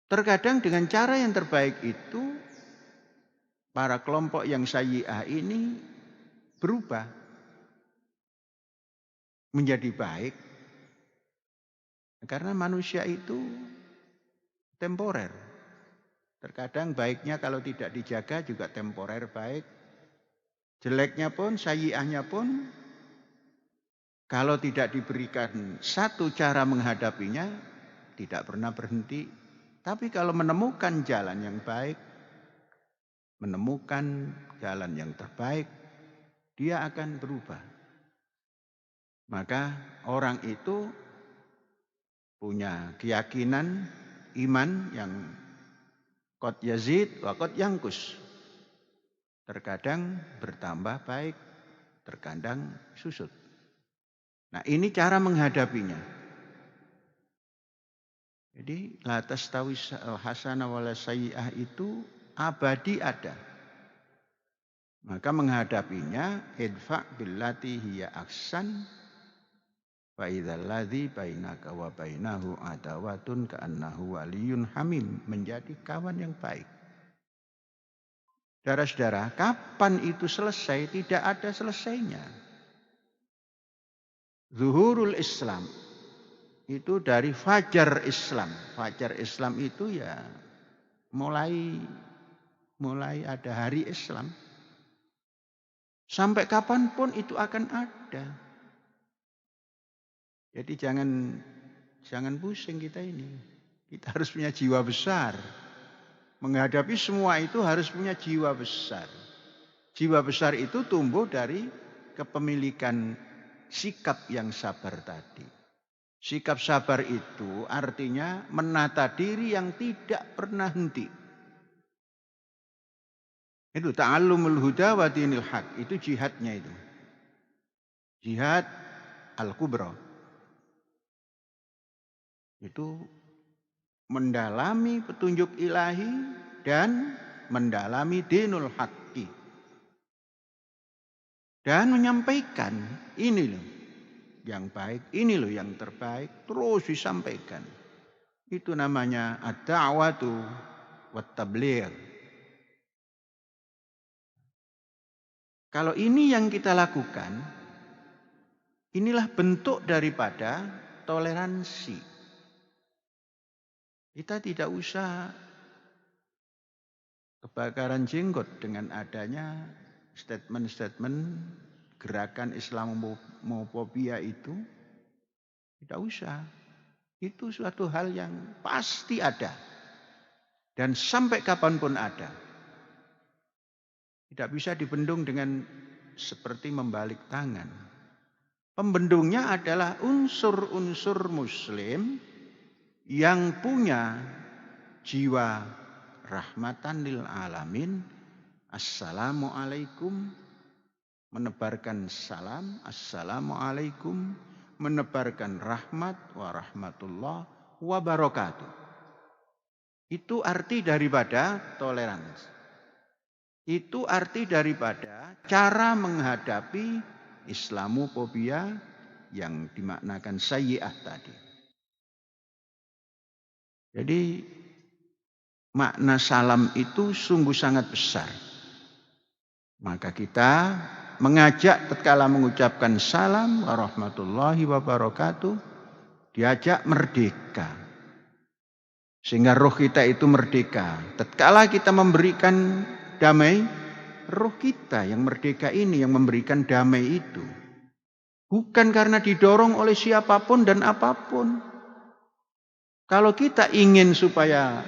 G: Terkadang dengan cara yang terbaik itu para kelompok yang sayyi'ah ini berubah menjadi baik. Karena manusia itu temporer. Terkadang baiknya kalau tidak dijaga juga temporer baik. Jeleknya pun, sayyi'ahnya pun, kalau tidak diberikan satu cara menghadapinya, tidak pernah berhenti. Tapi kalau menemukan jalan yang baik, menemukan jalan yang terbaik, dia akan berubah. Maka orang itu punya keyakinan, iman yang qad yazid wa qad yanqus. Terkadang bertambah baik, terkadang susut. Nah, ini cara menghadapinya. Jadi la tastawi hasanah wala sayyi'ah itu abadi ada. Maka menghadapinya idfa' billati hiya ahsan fa idzal ladzi bainaka wa bainahu adawatun ka'annahu waliyyun hamim, menjadi kawan yang baik. Saudara-saudara, kapan itu selesai? Tidak ada selesainya. Zuhurul Islam itu dari fajar Islam. Fajar Islam itu ya mulai ada hari Islam. Sampai kapanpun itu akan ada. Jadi jangan pusing kita ini. Kita harus punya jiwa besar. Menghadapi semua itu harus punya jiwa besar. Jiwa besar itu tumbuh dari kepemilikan sikap yang sabar tadi. Sikap sabar itu artinya menata diri yang tidak pernah henti. Itu ta'allumul huda wa dinil haq. Itu jihadnya itu. Jihad al-kubra. Itu mendalami petunjuk ilahi dan mendalami dinul haqqi. Dan menyampaikan ini loh yang baik, ini loh yang terbaik, terus disampaikan. Itu namanya ad-da'watu wat tabligh. Kalau ini yang kita lakukan, inilah bentuk daripada toleransi. Kita tidak usah kebakaran jenggot dengan adanya statement-statement gerakan Islamofobia itu. Tidak usah. Itu suatu hal yang pasti ada. Dan sampai kapanpun ada. Tidak bisa dibendung dengan seperti membalik tangan. Pembendungnya adalah unsur-unsur Muslim yang punya jiwa rahmatan lil alamin. Assalamualaikum, menebarkan salam, assalamualaikum, menebarkan rahmat warahmatullah wabarakatuh. Itu arti daripada toleransi. Itu arti daripada cara menghadapi Islamofobia yang dimaknakan sayyi'ah tadi. Jadi makna salam itu sungguh sangat besar. Maka kita mengajak tatkala mengucapkan salam warahmatullahi wabarakatuh, diajak merdeka. Sehingga roh kita itu merdeka. Tatkala kita memberikan damai, roh kita yang merdeka ini yang memberikan damai itu. Bukan karena didorong oleh siapapun dan apapun. Kalau kita ingin supaya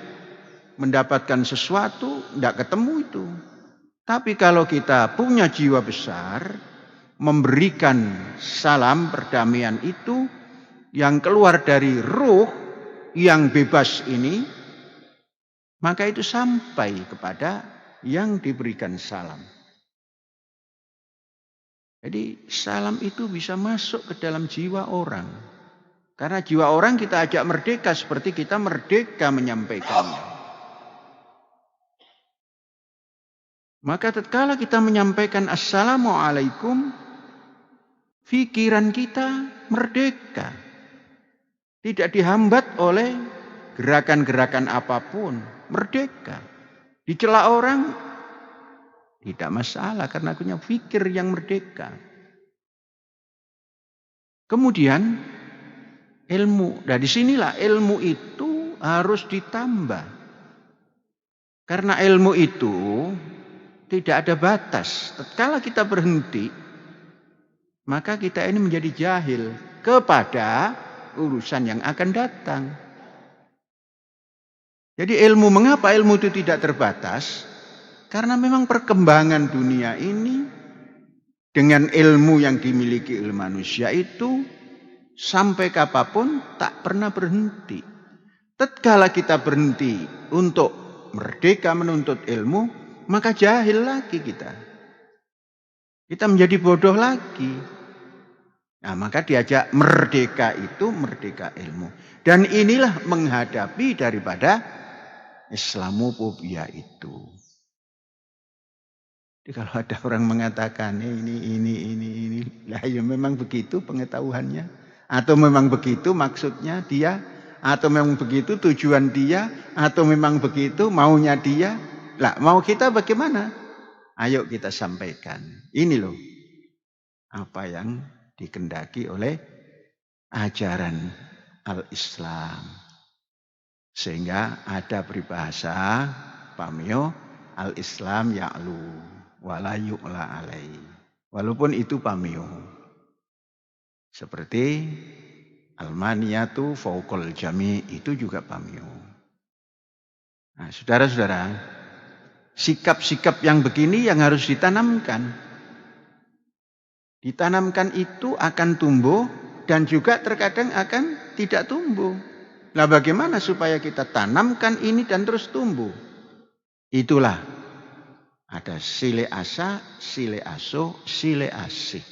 G: mendapatkan sesuatu, tidak ketemu itu. Tapi kalau kita punya jiwa besar, memberikan salam perdamaian itu yang keluar dari ruh yang bebas ini, maka itu sampai kepada yang diberikan salam. Jadi salam itu bisa masuk ke dalam jiwa orang. Karena jiwa orang kita ajak merdeka seperti kita merdeka menyampaikannya. Maka tatkala kita menyampaikan assalamualaikum, pikiran kita merdeka. Tidak dihambat oleh gerakan-gerakan apapun, merdeka. Dicela orang tidak masalah karena punya pikir yang merdeka. Kemudian ilmu. Nah disinilah ilmu itu harus ditambah. Karena ilmu itu tidak ada batas. Tatkala kita berhenti, maka kita ini menjadi jahil kepada urusan yang akan datang. Jadi ilmu, mengapa ilmu itu tidak terbatas? Karena memang perkembangan dunia ini dengan ilmu yang dimiliki oleh manusia itu sampai kapanpun tak pernah berhenti. Tatkala kita berhenti untuk merdeka menuntut ilmu, maka jahil lagi kita. Kita menjadi bodoh lagi. Nah, maka diajak merdeka itu merdeka ilmu. Dan inilah menghadapi daripada Islamophobia itu. Jadi kalau ada orang mengatakan ini, lah ya memang begitu pengetahuannya, atau memang begitu maksudnya dia, atau memang begitu tujuan dia, atau memang begitu maunya dia. Lah mau kita bagaimana? Ayo kita sampaikan. Ini loh apa yang dikendaki oleh ajaran al-Islam. Sehingga ada peribahasa pamio al-Islam ya'lu wala yu'la alai. Walaupun itu pamio. Seperti al-maniyatu fauqal jami, itu juga pamio. Nah, saudara-saudara, sikap-sikap yang begini yang harus ditanamkan. Ditanamkan itu akan tumbuh dan juga terkadang akan tidak tumbuh. Nah bagaimana supaya kita tanamkan ini dan terus tumbuh? Itulah ada sile asa, sile aso, sile asih.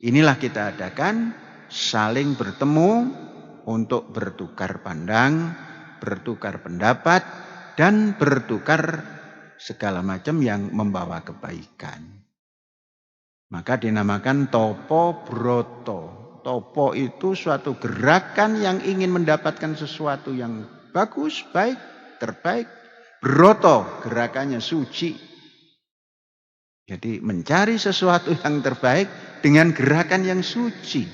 G: Inilah kita adakan saling bertemu untuk bertukar pandang, bertukar pendapat, dan bertukar segala macam yang membawa kebaikan. Maka dinamakan topo broto. Topo itu suatu gerakan yang ingin mendapatkan sesuatu yang bagus, baik, terbaik. Broto gerakannya suci. Jadi mencari sesuatu yang terbaik dengan gerakan yang suci.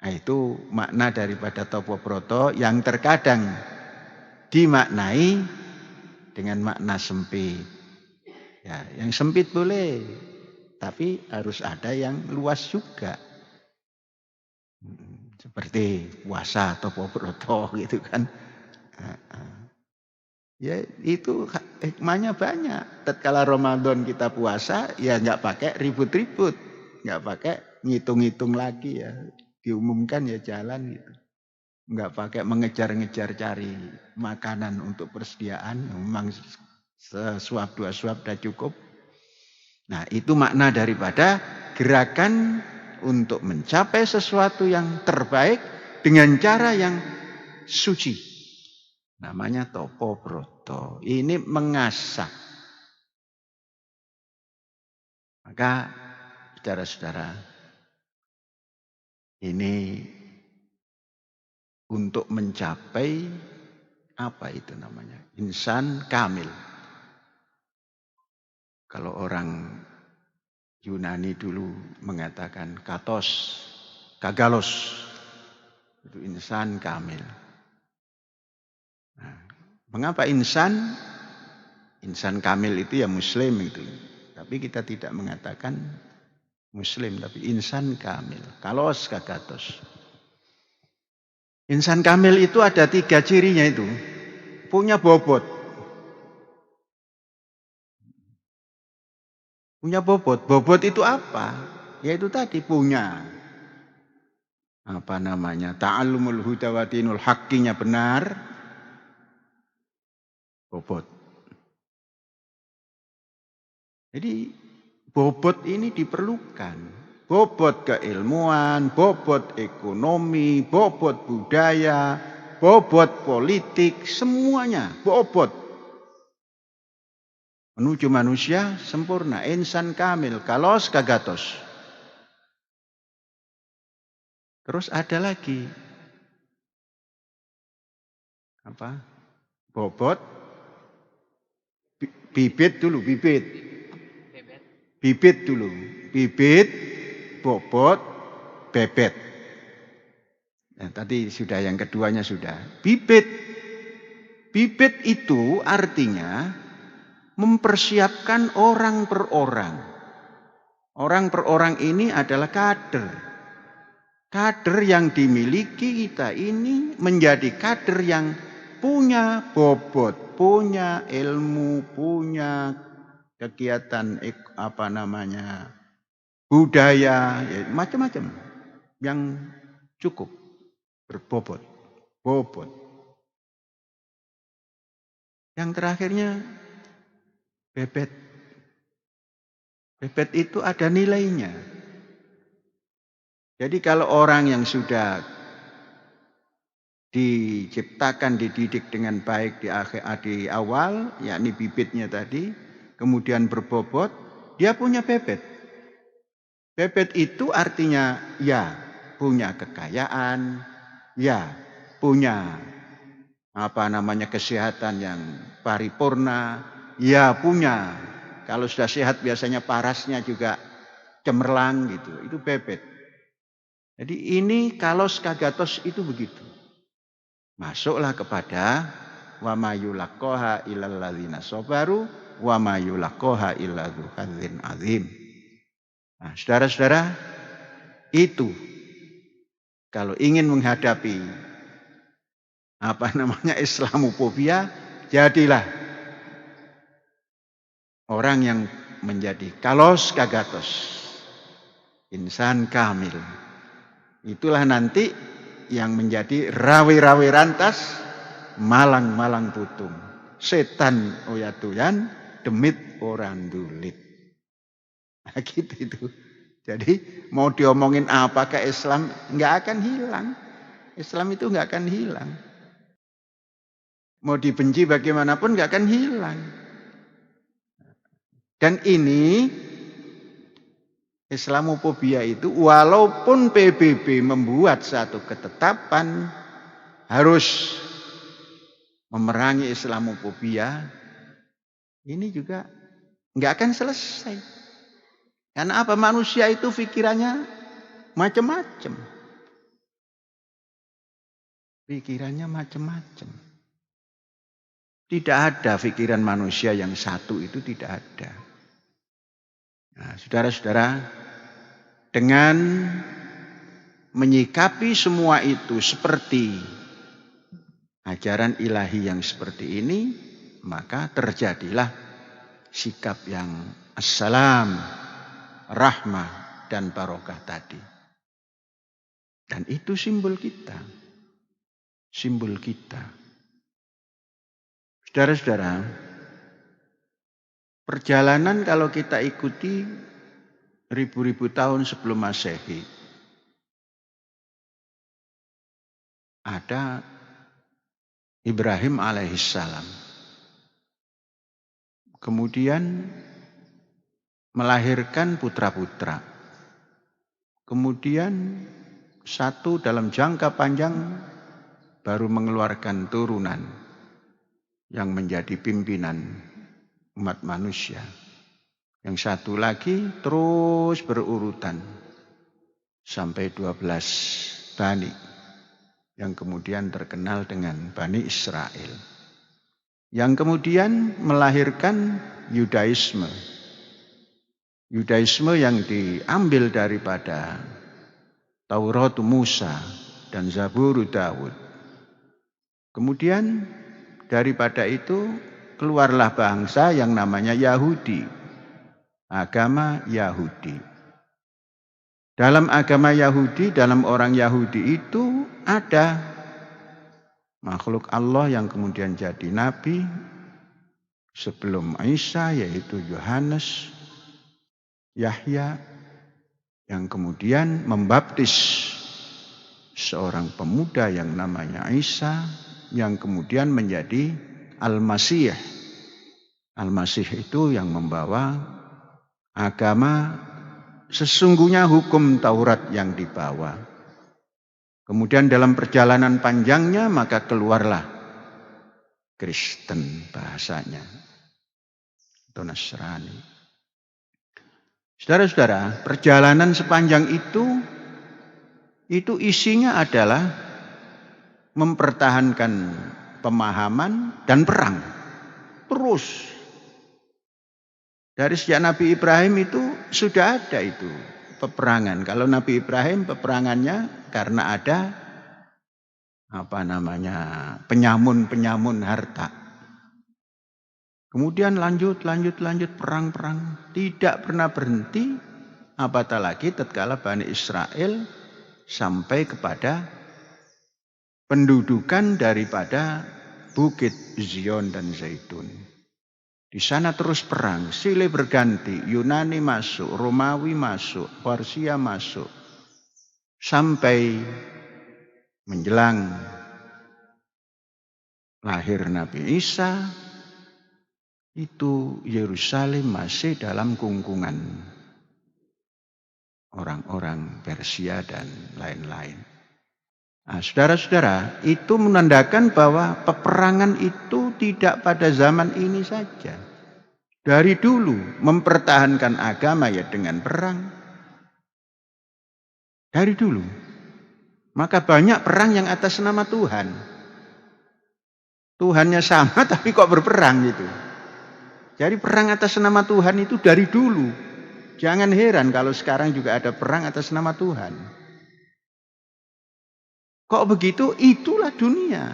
G: Nah, itu makna daripada topo broto yang terkadang dimaknai dengan makna sempit. Ya, yang sempit boleh, tapi harus ada yang luas juga. Seperti puasa topo broto gitu kan. Ya itu hikmahnya banyak. Tatkala Ramadan kita puasa, ya nggak pakai ribut-ribut, nggak pakai ngitung-ngitung lagi ya. Diumumkan ya jalan gitu. Nggak pakai mengejar-ngejar cari makanan untuk persediaan. Memang sesuap dua suap sudah cukup. Nah itu makna daripada gerakan untuk mencapai sesuatu yang terbaik dengan cara yang suci. Namanya topo broto. Ini mengasah. Maka saudara-saudara, Ini untuk mencapai apa itu namanya? Insan kamil. Kalau orang Yunani dulu mengatakan katos, kagalos, itu insan kamil. Nah, mengapa insan? Insan kamil itu ya muslim itu. Tapi kita tidak mengatakan muslim, tapi insan kamil. Kalos, kagatos. Insan kamil itu ada 3 cirinya itu. Punya bobot. Punya bobot. Bobot itu apa? Yaitu tadi punya. Apa namanya? Ta'allumul huda wa dinul haqqinya benar. Bobot. Jadi bobot ini diperlukan. Bobot keilmuan, bobot ekonomi, bobot budaya, bobot politik, semuanya bobot. Menuju manusia sempurna, insan kamil, kalos kagatos. Terus ada lagi. Apa? Bobot, bibit dulu, bibit. Bibit dulu, bibit, bobot, bebet. Nah, tadi sudah yang keduanya sudah. Bibit. Bibit itu artinya mempersiapkan orang per orang. Orang per orang ini adalah kader. Kader yang dimiliki kita ini menjadi kader yang punya bobot, punya ilmu, punya kegiatan budaya, ya, macam-macam yang cukup berbobot, bobot. Yang terakhirnya bebet. Bebet itu ada nilainya. Jadi kalau orang yang sudah diciptakan, dididik dengan baik di awal, yakni bibitnya tadi, kemudian berbobot, dia punya bebet. Bebet itu artinya ya punya kekayaan, ya punya kesehatan yang paripurna, ya punya. Kalau sudah sehat biasanya parasnya juga cemerlang gitu. Itu bebet. Jadi ini kalos kagatos itu begitu. Masuklah kepada wa ma yulaqaha illal ladzina sabaru wa ma yulaqaha illa dzu hadzin azim. Nah, saudara-saudara, itu kalau ingin menghadapi Islamofobia, jadilah orang yang menjadi kalos kagatos, insan kamil. Itulah nanti yang menjadi rawe-rawe rantas, malang-malang putung, setan oyatuyan, demit orang dulit. Nah, gitu itu. Jadi mau diomongin apakah Islam nggak akan hilang. Islam itu nggak akan hilang. Mau dibenci bagaimanapun nggak akan hilang. Dan ini Islamofobia itu walaupun PBB membuat satu ketetapan harus memerangi Islamofobia, ini juga nggak akan selesai. Karena apa? Manusia itu pikirannya macam-macam. Pikirannya macam-macam. Tidak ada pikiran manusia yang satu, itu tidak ada. Nah, saudara-saudara, dengan menyikapi semua itu seperti ajaran ilahi yang seperti ini, maka terjadilah sikap yang assalam, rahmah, dan barokah tadi. Dan itu simbol kita. Simbol kita. Saudara-saudara, perjalanan kalau kita ikuti ribu-ribu tahun sebelum Masehi, ada Ibrahim alaihissalam. Kemudian melahirkan putra-putra. Kemudian satu dalam jangka panjang baru mengeluarkan turunan yang menjadi pimpinan umat manusia. Yang satu lagi terus berurutan sampai 12 bani yang kemudian terkenal dengan Bani Israel. Yang kemudian melahirkan Yudaisme. Yudaisme yang diambil daripada Taurat Musa dan Zabur Daud. Kemudian daripada itu keluarlah bangsa yang namanya Yahudi. Agama Yahudi. Dalam agama Yahudi, dalam orang Yahudi itu ada makhluk Allah yang kemudian jadi nabi sebelum Isa, yaitu Yohanes, Yahya, yang kemudian membaptis seorang pemuda yang namanya Isa, yang kemudian menjadi Al-Masih. Al-Masih itu yang membawa agama sesungguhnya hukum Taurat yang dibawa. Kemudian dalam perjalanan panjangnya maka keluarlah Kristen bahasanya, atau Nasrani. Saudara-saudara, perjalanan sepanjang itu isinya adalah mempertahankan pemahaman dan perang. Terus. Dari sejak Nabi Ibrahim itu sudah ada itu peperangan. Kalau Nabi Ibrahim peperangannya karena ada penyamun harta. Kemudian lanjut perang. Tidak pernah berhenti, apatah lagi tatkala Bani Israel sampai kepada pendudukan daripada Bukit Zion dan Zaitun. Di sana terus perang, silih berganti, Yunani masuk, Romawi masuk, Persia masuk. Sampai menjelang lahir Nabi Isa, itu Yerusalem masih dalam kungkungan orang-orang Persia dan lain-lain. Nah, saudara-saudara, itu menandakan bahwa peperangan itu tidak pada zaman ini saja. Dari dulu mempertahankan agama ya dengan perang. Dari dulu. Maka banyak perang yang atas nama Tuhan. Tuhannya sama tapi kok berperang gitu. Jadi perang atas nama Tuhan itu dari dulu. Jangan heran kalau sekarang juga ada perang atas nama Tuhan. Kok begitu? Itulah dunia.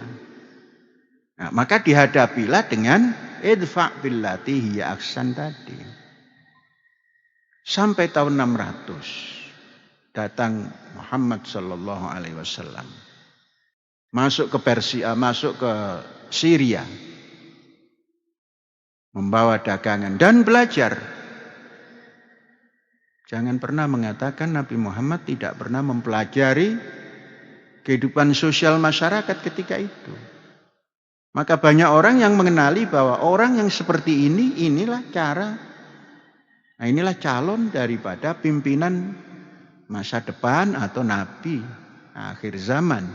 G: Nah, maka dihadapilah dengan idfa' billati hiya ahsan tadi. Sampai tahun 600 datang Muhammad sallallahu alaihi wasallam. Masuk ke Persia, masuk ke Syria. Membawa dagangan dan belajar. Jangan pernah mengatakan Nabi Muhammad tidak pernah mempelajari kehidupan sosial masyarakat ketika itu. Maka banyak orang yang mengenali bahwa orang yang seperti ini, inilah inilah calon daripada pimpinan masa depan atau nabi akhir zaman.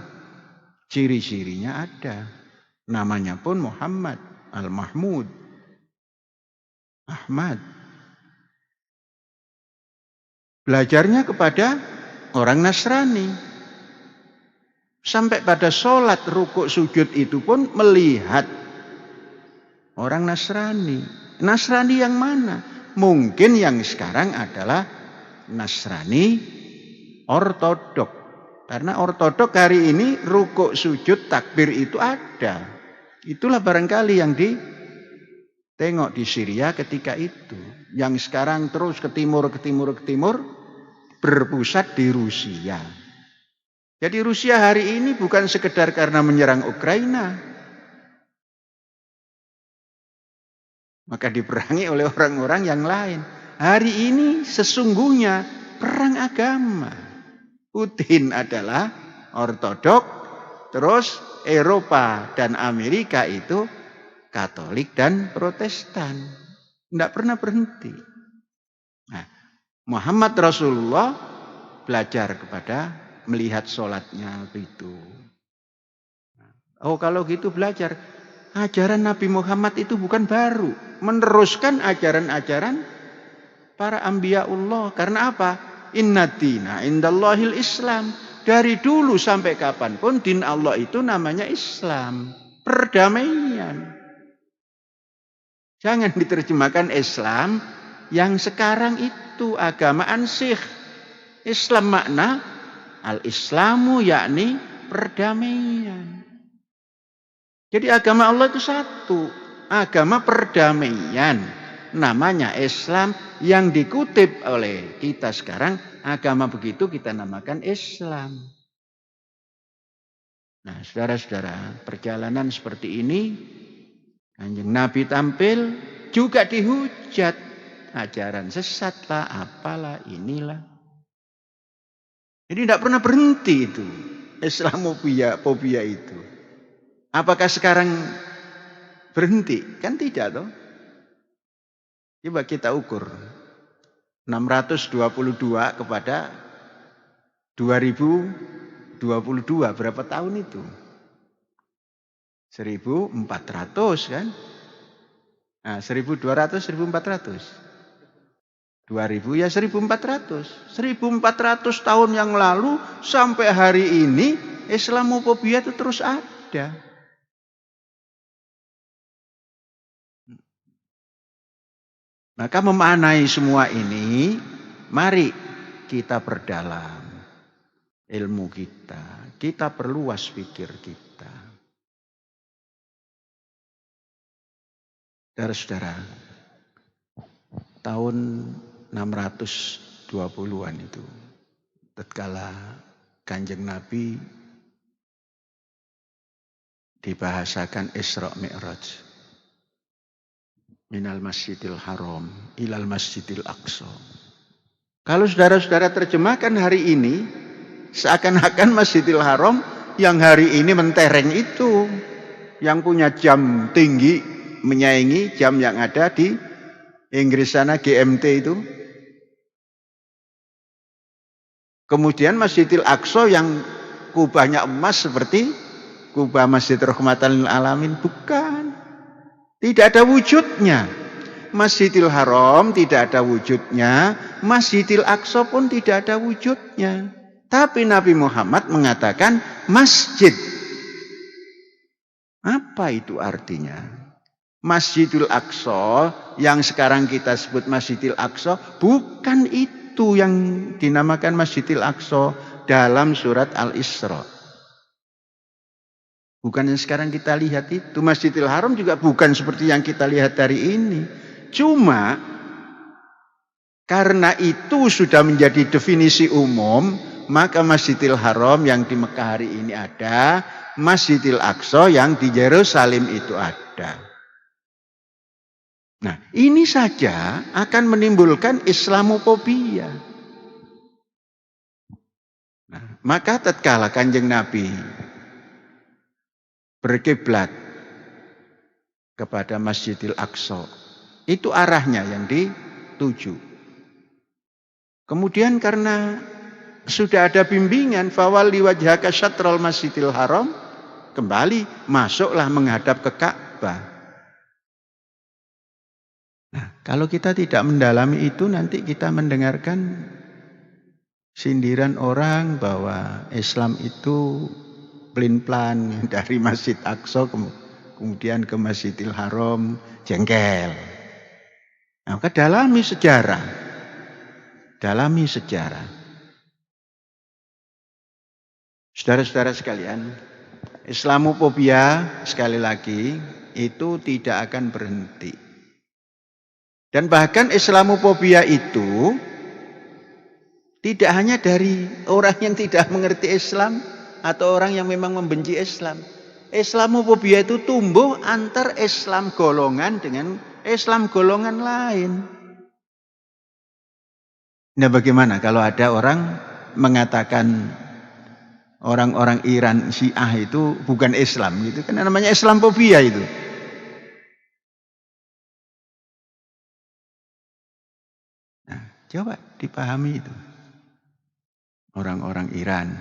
G: Ciri-cirinya ada. Namanya pun Muhammad Al-Mahmud. Ahmad. Belajarnya kepada orang Nasrani. Sampai pada sholat rukuk sujud itu pun melihat orang Nasrani. Nasrani yang mana? Mungkin yang sekarang adalah Nasrani ortodok. Karena ortodok hari ini rukuk sujud takbir itu ada. Itulah barangkali yang ditengok di Syria ketika itu. Yang sekarang terus ke timur, berpusat di Rusia. Jadi Rusia hari ini bukan sekedar karena menyerang Ukraina. Maka diperangi oleh orang-orang yang lain. Hari ini sesungguhnya perang agama. Putin adalah ortodok, terus Eropa dan Amerika itu Katolik dan Protestan. Tidak pernah berhenti. Nah, Muhammad Rasulullah belajar kepada melihat sholatnya begitu. Oh kalau gitu belajar. Ajaran Nabi Muhammad itu bukan baru. Meneruskan ajaran-ajaran para anbiyaullah. Karena apa? Inna dina indallahil Islam. Dari dulu sampai kapanpun din Allah itu namanya Islam. Perdamaian. Jangan diterjemahkan Islam yang sekarang itu agama ansih. Islam makna al-Islamu yakni perdamaian. Jadi agama Allah itu satu. Agama perdamaian. Namanya Islam yang dikutip oleh kita sekarang. Agama begitu kita namakan Islam. Nah saudara-saudara, perjalanan seperti ini Kanjeng Nabi tampil juga dihujat. Ajaran sesat lah, apalah, inilah. Jadi tidak pernah berhenti itu. Islamofobia itu. Apakah sekarang berhenti? Kan tidak toh. Coba kita ukur. 622 kepada 2022. Berapa tahun itu? 1400 kan? Nah, 1200, 1400. 2000 ya 1400. 1400 tahun yang lalu sampai hari ini Islamofobia itu terus ada. Maka memaknai semua ini, mari kita perdalam ilmu kita. Kita perluas pikir kita. Saudara-saudara, tahun 620-an itu, tatkala Kanjeng Nabi dibahasakan Isra Mi'raj. Minal Masjidil Haram ilal Masjidil Aqsa. Kalau saudara-saudara terjemahkan hari ini, seakan-akan Masjidil Haram yang hari ini mentereng itu, yang punya jam tinggi menyaingi jam yang ada di Inggris sana, GMT itu. Kemudian Masjidil Aqsa yang kubahnya emas seperti kubah Masjid Rahmatan lil Alamin, bukan. Tidak ada wujudnya. Masjidil Haram tidak ada wujudnya. Masjidil Aqsa pun tidak ada wujudnya. Tapi Nabi Muhammad mengatakan masjid. Apa itu artinya? Masjidil Aqsa yang sekarang kita sebut Masjidil Aqsa, bukan itu yang dinamakan Masjidil Aqsa dalam surat Al-Isra. Bukan yang sekarang kita lihat itu. Masjidil Haram juga bukan seperti yang kita lihat hari ini. Cuma karena itu sudah menjadi definisi umum, maka Masjidil Haram yang di Mekah hari ini ada, Masjidil Aqsa yang di Yerusalem itu ada. Nah, ini saja akan menimbulkan Islamofobia. Nah, maka tatkala Kanjeng Nabi berkiblat kepada Masjidil Aqsa, itu arahnya yang dituju. Kemudian karena sudah ada bimbingan fawalli wajhaka syatral Masjidil Haram, kembali masuklah menghadap ke Ka'bah. Nah, kalau kita tidak mendalami itu, nanti kita mendengarkan sindiran orang bahwa Islam itu pelin-pelan dari Masjid Aqsa kemudian ke Masjidil Haram, jengkel. Nah, maka dalami sejarah. Dalami sejarah. Saudara-saudara sekalian, Islamofobia sekali lagi itu tidak akan berhenti. Dan bahkan Islamofobia itu tidak hanya dari orang yang tidak mengerti Islam atau orang yang memang membenci Islam. Islamofobia itu tumbuh antar Islam golongan dengan Islam golongan lain. Nah, bagaimana kalau ada orang mengatakan orang-orang Iran Syiah itu bukan Islam gitu, kan namanya Islamofobia itu. Nah, coba dipahami itu. Orang-orang Iran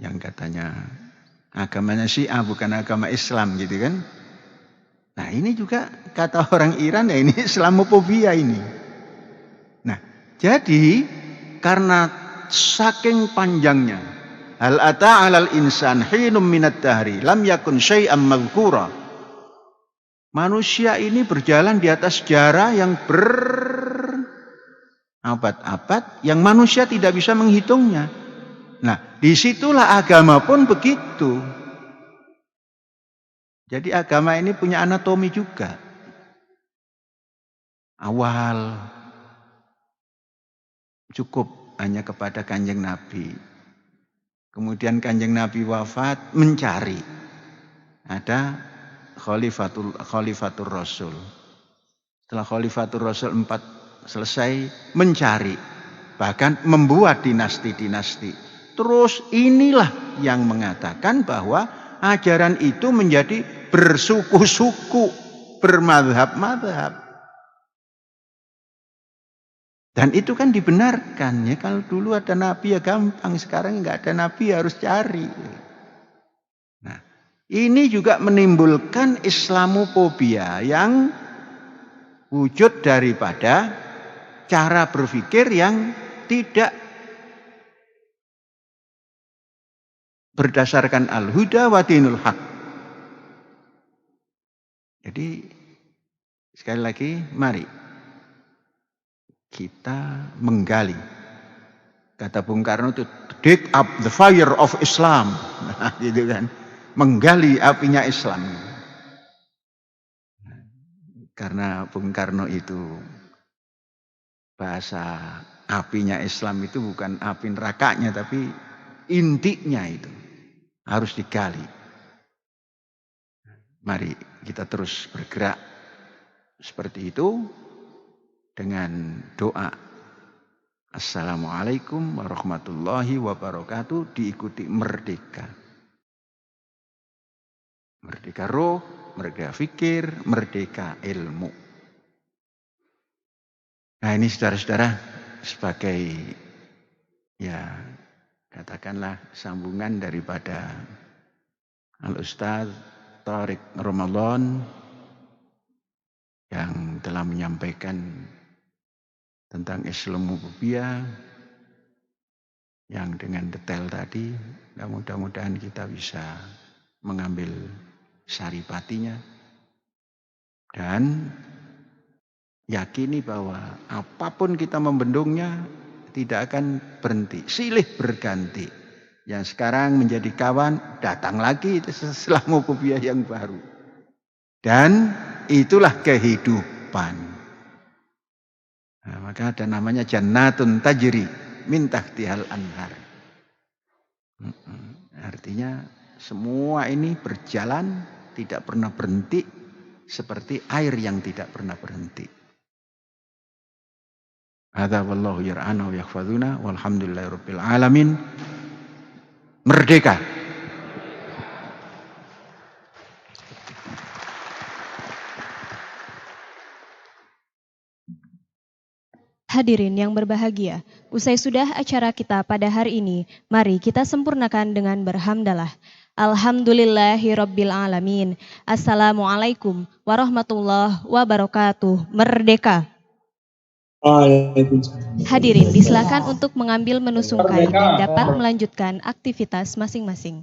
G: yang katanya agamanya Syiah bukan agama Islam gitu kan. Nah ini juga kata orang Iran ya ini Islamofobia ini. Nah jadi karena saking panjangnya hal ata 'alal insan hinum minad dahri lam yakun syai'am madhkura. Manusia ini berjalan di atas sejarah yang berabad-abad yang manusia tidak bisa menghitungnya. Nah, disitulah agama pun begitu. Jadi agama ini punya anatomi juga. Awal cukup hanya kepada Kanjeng Nabi. Kemudian Kanjeng Nabi wafat mencari. Ada Khalifatul Rasul. Setelah Khalifatul Rasul 4 selesai mencari. Bahkan membuat dinasti-dinasti. Terus inilah yang mengatakan bahwa ajaran itu menjadi bersuku-suku, bermadhab-madhab. Dan itu kan dibenarkan ya. Kalau dulu ada nabi ya gampang, sekarang nggak ada nabi harus cari. Nah, ini juga menimbulkan Islamofobia yang wujud daripada cara berpikir yang tidak berdasarkan al-huda wa dinul haq. Jadi sekali lagi mari kita menggali. Kata Bung Karno itu dig up the fire of Islam. Nah, gitu kan. Menggali apinya Islam. Karena Bung Karno itu bahasa apinya Islam itu bukan api nerakanya tapi intinya itu harus digali. Mari kita terus bergerak seperti itu dengan doa Assalamualaikum warahmatullahi wabarakatuh diikuti merdeka. Merdeka roh, merdeka fikir, merdeka ilmu. Nah ini saudara-saudara sebagai ya katakanlah sambungan daripada Al-Ustadz Tariq Ramadan yang telah menyampaikan tentang Islamofobia yang dengan detail tadi. Dan mudah-mudahan kita bisa mengambil saripatinya dan yakini bahwa apapun kita membendungnya tidak akan berhenti, silih berganti. Yang sekarang menjadi kawan, datang lagi Islamofobia yang baru. Dan itulah kehidupan. Nah, maka ada namanya jannatun tajri min tahtihal anhar. Artinya semua ini berjalan tidak pernah berhenti seperti air yang tidak pernah berhenti. Hadza wallahu yar'ana wa yakhfaduna walhamdulillahirabbil alamin. Merdeka.
H: Hadirin yang berbahagia, usai sudah acara kita pada hari ini, mari kita sempurnakan dengan berhamdalah. Alhamdulillahirabbil alamin. Assalamualaikum warahmatullahi wabarakatuh. Merdeka. Hadirin disilakan untuk mengambil menu sungkai dan dapat melanjutkan aktivitas masing-masing.